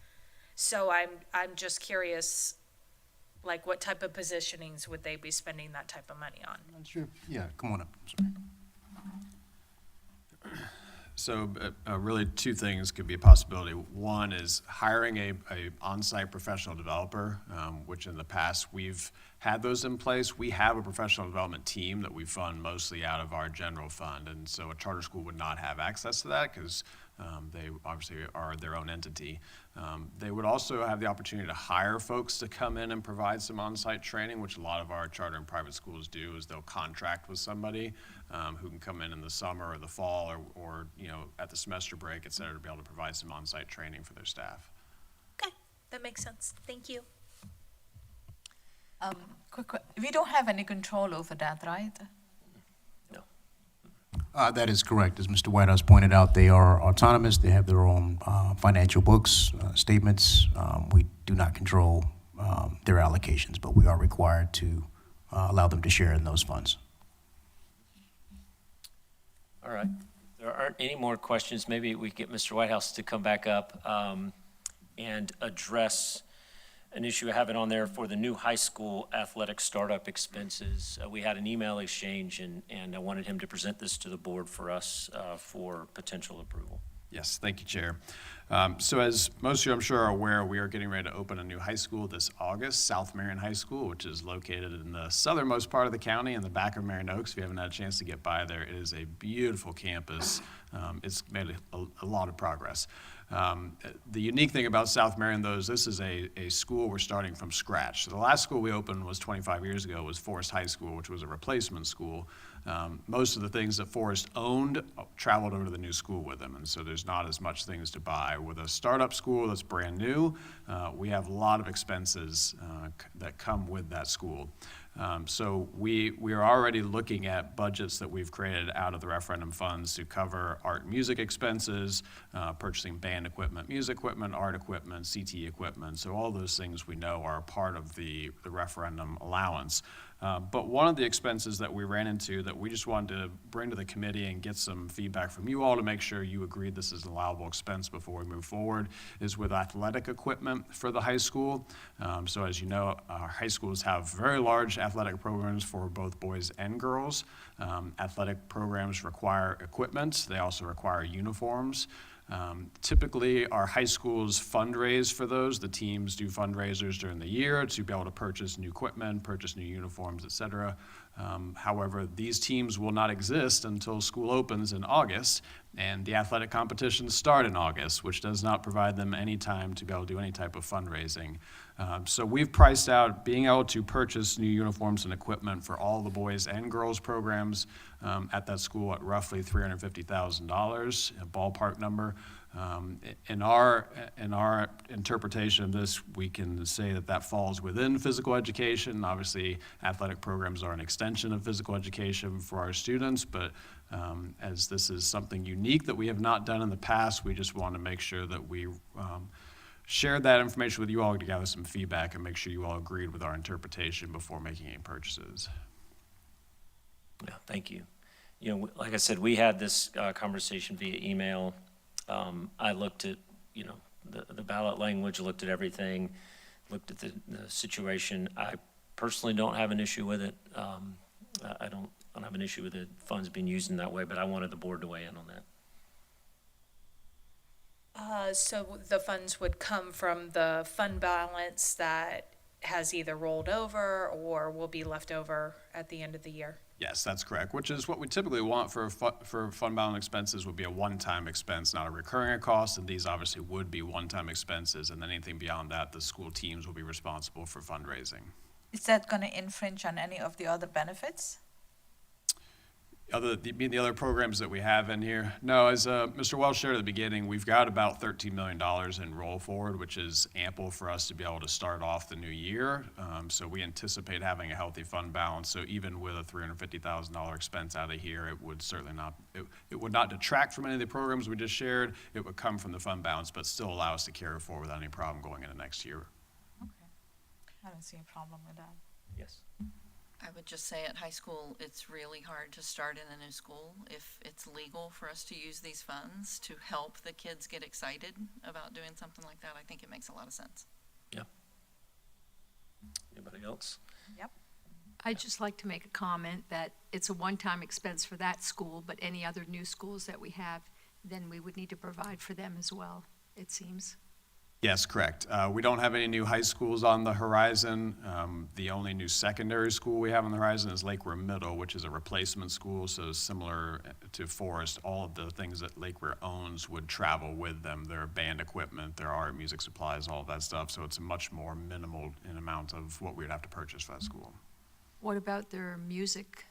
so I'm just curious, like, what type of positionings would they be spending that type of money on? Not sure. Yeah, come on up. Sorry. So really two things could be a possibility. One is hiring a on-site professional developer, which in the past we've had those in place. We have a professional development team that we fund mostly out of our general fund. And so a charter school would not have access to that because they obviously are their own entity. They would also have the opportunity to hire folks to come in and provide some on-site training, which a lot of our charter and private schools do, is they'll contract with somebody who can come in the summer or the fall or at the semester break, et cetera, to be able to provide some on-site training for their staff. Okay, that makes sense. Thank you. We don't have any control over that, right? No. That is correct. As Mr. Whitehouse pointed out, they are autonomous. They have their own financial books, statements. We do not control their allocations, but we are required to allow them to share in those funds. All right. There aren't any more questions. Maybe we could get Mr. Whitehouse to come back up and address an issue I have it on there for the new high school athletic startup expenses. We had an email exchange, and I wanted him to present this to the board for us for potential approval. Yes, thank you, Chair. So as most of you, I'm sure, are aware, we are getting ready to open a new high school this August, South Marion High School, which is located in the southernmost part of the county in the back of Marion Oaks. If you haven't had a chance to get by there, it is a beautiful campus. It's made a lot of progress. The unique thing about South Marion, though, is this is a school we're starting from scratch. So the last school we opened was 25 years ago, was Forest High School, which was a replacement school. Most of the things that Forest owned traveled over to the new school with them, and so there's not as much things to buy. With a startup school that's brand new, we have a lot of expenses that come with that school. So we are already looking at budgets that we've created out of the referendum funds to cover art and music expenses, purchasing band equipment, music equipment, art equipment, CT equipment. So all those things we know are part of the referendum allowance. But one of the expenses that we ran into that we just wanted to bring to the committee and get some feedback from you all to make sure you agreed this is an allowable expense before we move forward is with athletic equipment for the high school. So as you know, our high schools have very large athletic programs for both boys and girls. Athletic programs require equipment. They also require uniforms. Typically, our high schools fundraise for those. The teams do fundraisers during the year to be able to purchase new equipment, purchase new uniforms, et cetera. However, these teams will not exist until school opens in August, and the athletic competitions start in August, which does not provide them any time to be able to do any type of fundraising. So we've priced out being able to purchase new uniforms and equipment for all the boys and girls programs at that school at roughly $350,000, a ballpark number. In our interpretation of this, we can say that falls within physical education. Obviously, athletic programs are an extension of physical education for our students, but as this is something unique that we have not done in the past, we just want to make sure that we shared that information with you all to gather some feedback and make sure you all agreed with our interpretation before making any purchases. Yeah, thank you. You know, like I said, we had this conversation via email. I looked at, you know, the ballot language, looked at everything, looked at the situation. I personally don't have an issue with it. I don't have an issue with the funds being used in that way, but I wanted the board to weigh in on that. So the funds would come from the fund balance that has either rolled over or will be left over at the end of the year? Yes, that's correct, which is what we typically want for fund balance expenses would be a one-time expense, not a recurring cost, and these obviously would be one-time expenses, and then anything beyond that, the school teams will be responsible for fundraising. Is that going to infringe on any of the other benefits? The other programs that we have in here? No, as Mr. Welch shared at the beginning, we've got about $13 million in roll forward, which is ample for us to be able to start off the new year. So we anticipate having a healthy fund balance. So even with a $350,000 expense out of here, it would certainly not, it would not detract from any of the programs we just shared. It would come from the fund balance, but still allow us to carry forward without any problem going into next year. Okay. I don't see a problem with that. Yes. I would just say at high school, it's really hard to start in a new school. If it's legal for us to use these funds to help the kids get excited about doing something like that, I think it makes a lot of sense. Yeah. Anybody else? Yep. I'd just like to make a comment that it's a one-time expense for that school, but any other new schools that we have, then we would need to provide for them as well, it seems. Yes, correct. We don't have any new high schools on the horizon. The only new secondary school we have on the horizon is Lake Weir Middle, which is a replacement school, so similar to Forest, all of the things that Lake Weir owns would travel with them. Their band equipment, their art, music supplies, all of that stuff, so it's much more minimal in amount of what we would have to purchase for that school. What about their music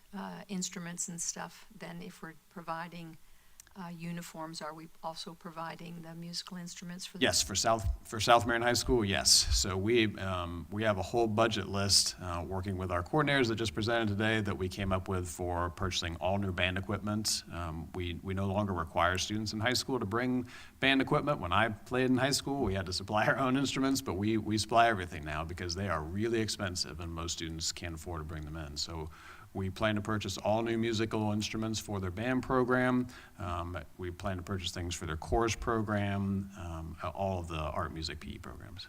instruments and stuff? Then if we're providing uniforms, are we also providing the musical instruments for them? Yes, for South Marion High School, yes. So we have a whole budget list, working with our coordinators that just presented today, that we came up with for purchasing all new band equipment. We no longer require students in high school to bring band equipment. When I played in high school, we had to supply our own instruments, but we supply everything now because they are really expensive and most students can't afford to bring them in. So we plan to purchase all new musical instruments for their band program. We plan to purchase things for their chorus program, all of the art, music, PE programs.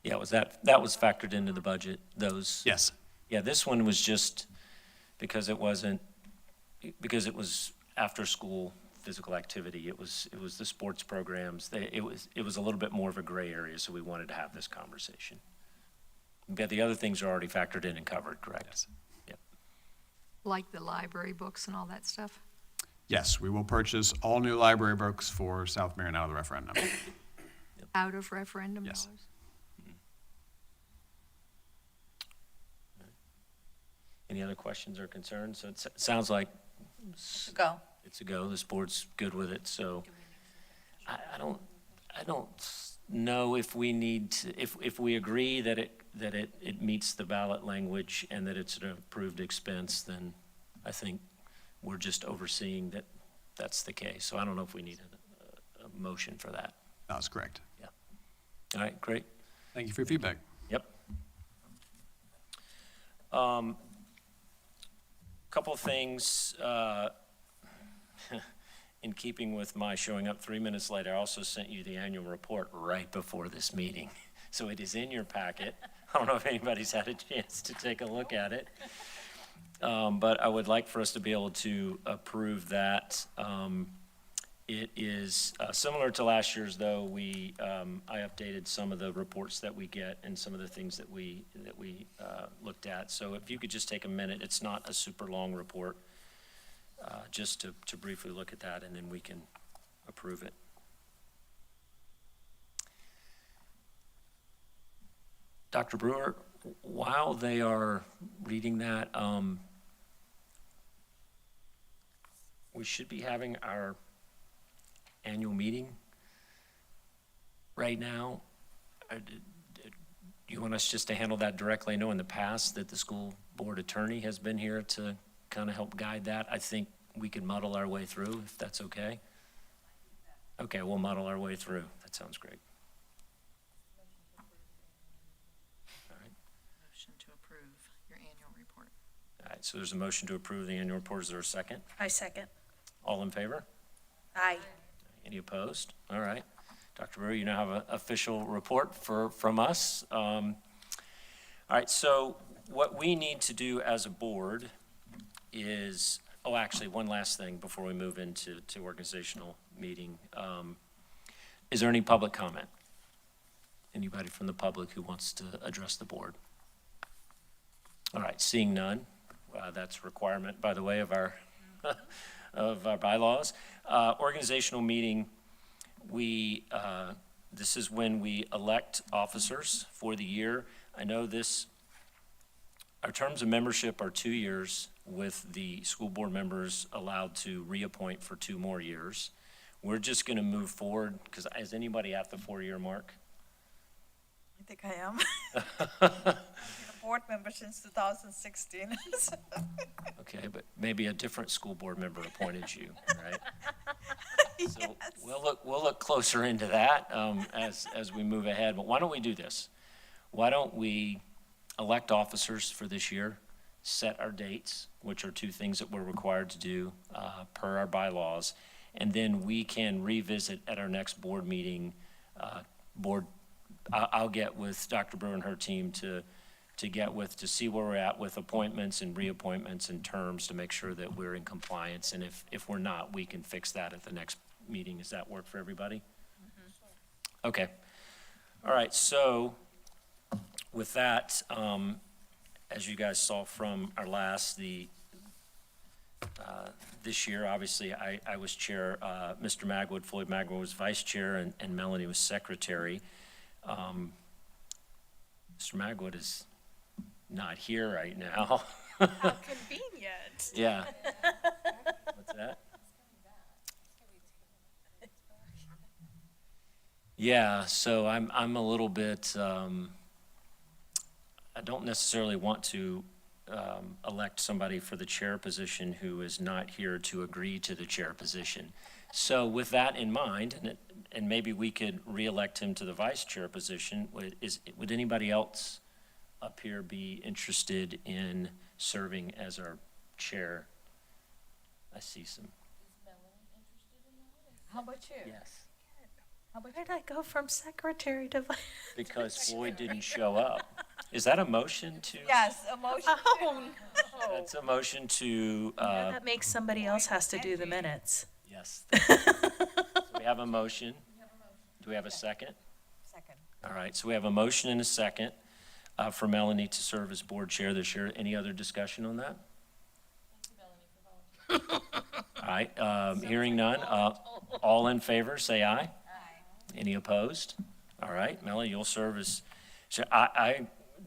Yeah, that was factored into the budget, those? Yes. Yeah, this one was just because it was after-school physical activity. It was the sports programs. It was a little bit more of a gray area, so we wanted to have this conversation. But the other things are already factored in and covered, correct? Yes. Yep. Like the library books and all that stuff? Yes, we will purchase all new library books for South Marion out of the referendum. Out of referendum Yes. dollars? Any other questions or concerns? So it sounds like Go. it's a go. This board's good with it, so I don't know if we need to, if we agree that it meets the ballot language and that it's an approved expense, then I think we're just overseeing that that's the case. So I don't know if we need a motion for that. That's correct. Yeah. All right, great. Thank you for your feedback. Yep. Couple of things, in keeping with my showing up 3 minutes late, I also sent you the annual report right before this meeting. So it is in your packet. I don't know if anybody's had a chance to take a look at it. But I would like for us to be able to approve that. It is similar to last year's, though. I updated some of the reports that we get and some of the things that we looked at. So if you could just take a minute, it's not a super long report, just to briefly look at that, and then we can approve it. Dr. Brewer, while they are reading that, we should be having our annual meeting right now. Do you want us just to handle that directly? I know in the past that the school board attorney has been here to kind of help guide that. I think we can muddle our way through, if that's okay. Okay, we'll muddle our way through. That sounds great. All right. Motion to approve. right, so there's a motion to approve the annual report. Is there a second? I second. All in favor? Aye. Any opposed? All right. Dr. Brewer, you now have an official report from us. All right, so what we need to do as a board is, oh, actually, one last thing before we move into organizational meeting. Is there any public comment? Anybody from the public who wants to address the board? All right, seeing none, that's a requirement, by the way, of our, of our bylaws. Organizational meeting, this is when we elect officers for the year. I know our terms of membership are 2 years, with the school board members allowed to reappoint for 2 more years. We're just going to move forward, because is anybody at the 4-year mark? I think I am. I've been a board member since 2016. Okay, but maybe a different school board member appointed you, right? So we'll look closer into that as we move ahead. But why don't we do this? Why don't we elect officers for this year, set our dates, which are 2 things that we're required to do per our bylaws, and then we can revisit at our next board meeting. I'll get with Dr. Brewer and her team to see where we're at with appointments and reappointments and terms to make sure that we're in compliance. And if we're not, we can fix that at the next meeting. Does that work for everybody? Okay. All right, so with that, as you guys saw from our last, this year, obviously, I was chair, Mr. Magwood, Floyd Magwood was vice chair, and Melanie was secretary. Mr. Magwood is not here right now. How convenient. Yeah. What's that? Yeah, so I'm a little bit, I don't necessarily want to elect somebody for the chair position who is not here to agree to the chair position. So with that in mind, and maybe we could re-elect him to the vice chair position, would anybody else up here be interested in serving as our chair? I see some. How about you? Yes. Where did I go from secretary to vice? Because Floyd didn't show up. Is that a motion to? Yes, a motion. Oh, no. That's a motion to, That makes somebody else has to do the minutes. yes. So we have a motion. Do we have a second? Second. All right, so we have a motion and a second for Melanie to serve as board chair this year. Any other discussion on that? All right, hearing none. All in favor, say aye. Any opposed? All right, Melanie, you'll serve as,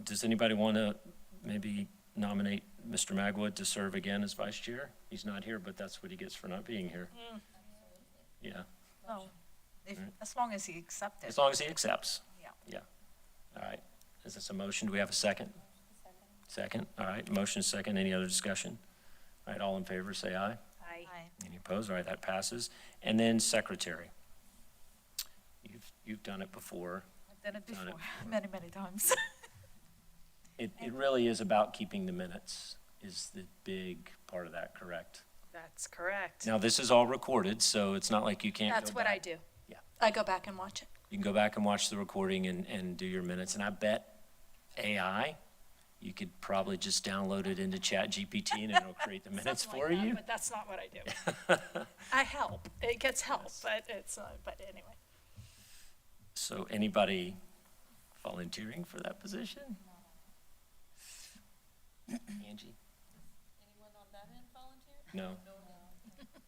does anybody want to maybe nominate Mr. Magwood to serve again as vice chair? He's not here, but that's what he gets for not being here. Yeah, No, as long as he accepted. as long as he accepts. Yeah. Yeah. All right, is this a motion? Do we have a second? Second, all right, motion is second. Any other discussion? All right, all in favor, say aye. Aye. Any opposed? All right, that passes. And then secretary. You've done it before. I've done it Done it before, many, many times. It really is about keeping the minutes, is the big part of that, correct? That's correct. Now, this is all recorded, so it's not like you can't go That's what I back. do. Yeah. I go back and watch it. You can go back and watch the recording and do your minutes, and I bet AI, you could probably just download it into ChatGPT and it'll create the minutes Something for like that, you. But that's not what I do. I help. It gets help, but but anyway. So anybody volunteering for that position? Angie? Anyone on that end volunteer? No?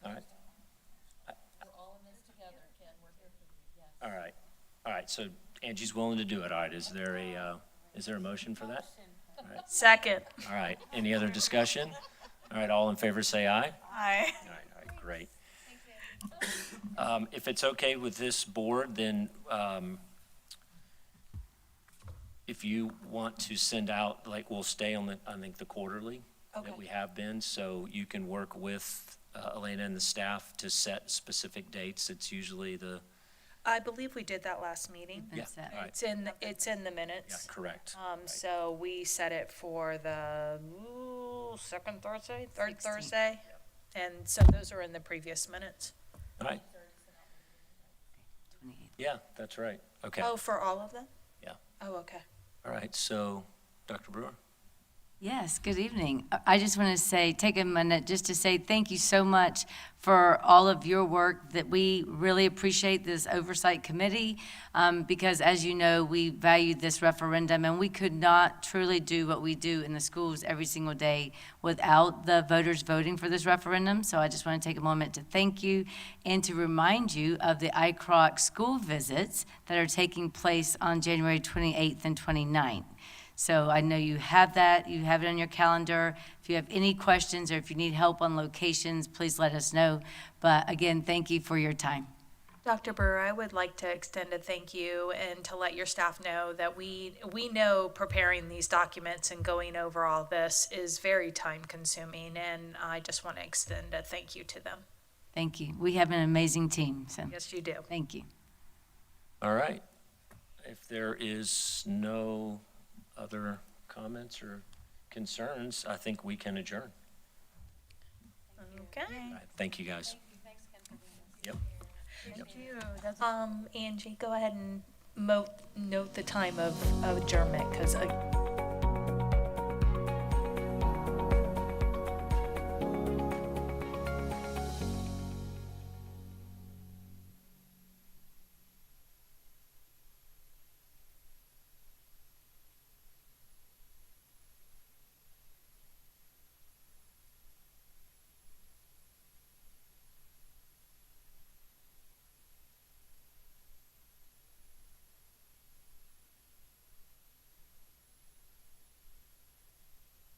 All right, We're all in this together, Ken, we're here for you, yes. all right, so Angie's willing to do it. All right, is there a motion for that? Second. All right, any other discussion? All right, all in favor, say aye. Aye. All right, great. If it's okay with this board, then if you want to send out, like, we'll stay on I think, the quarterly that we have been, so you can work with Elena and the staff to set specific dates. It's usually I believe we did that last meeting. yeah, all right, It's in the yeah, minutes. correct. So we set it for the second Thursday, third 16th. Thursday? And so those are in the previous minutes? All right, yeah, that's right. Okay, Oh, for all of them? yeah. Oh, okay. All right, so, Dr. Brewer? Yes, good evening. I just want to say, take a minute just to say thank you so much for all of your work, that we really appreciate this oversight committee, because as you know, we value this referendum, and we could not truly do what we do in the schools every single day without the voters voting for this referendum. So I just want to take a moment to thank you and to remind you of the ICROC school visits that are taking place on January 28th and 29th. So I know you have that, you have it on your calendar. If you have any questions or if you need help on locations, please let us know. But again, thank you for your time. Dr. Brewer, I would like to extend a thank you and to let your staff know that we know preparing these documents and going over all this is very time consuming, and I just want to extend a thank you to them. Thank you. We have an amazing team, so Yes, you do. thank you. All right. If there is no other comments or concerns, I think we can adjourn. Okay. All right, thank you, guys. Yep. Thank you. Angie, go ahead and note the time of adjournment, because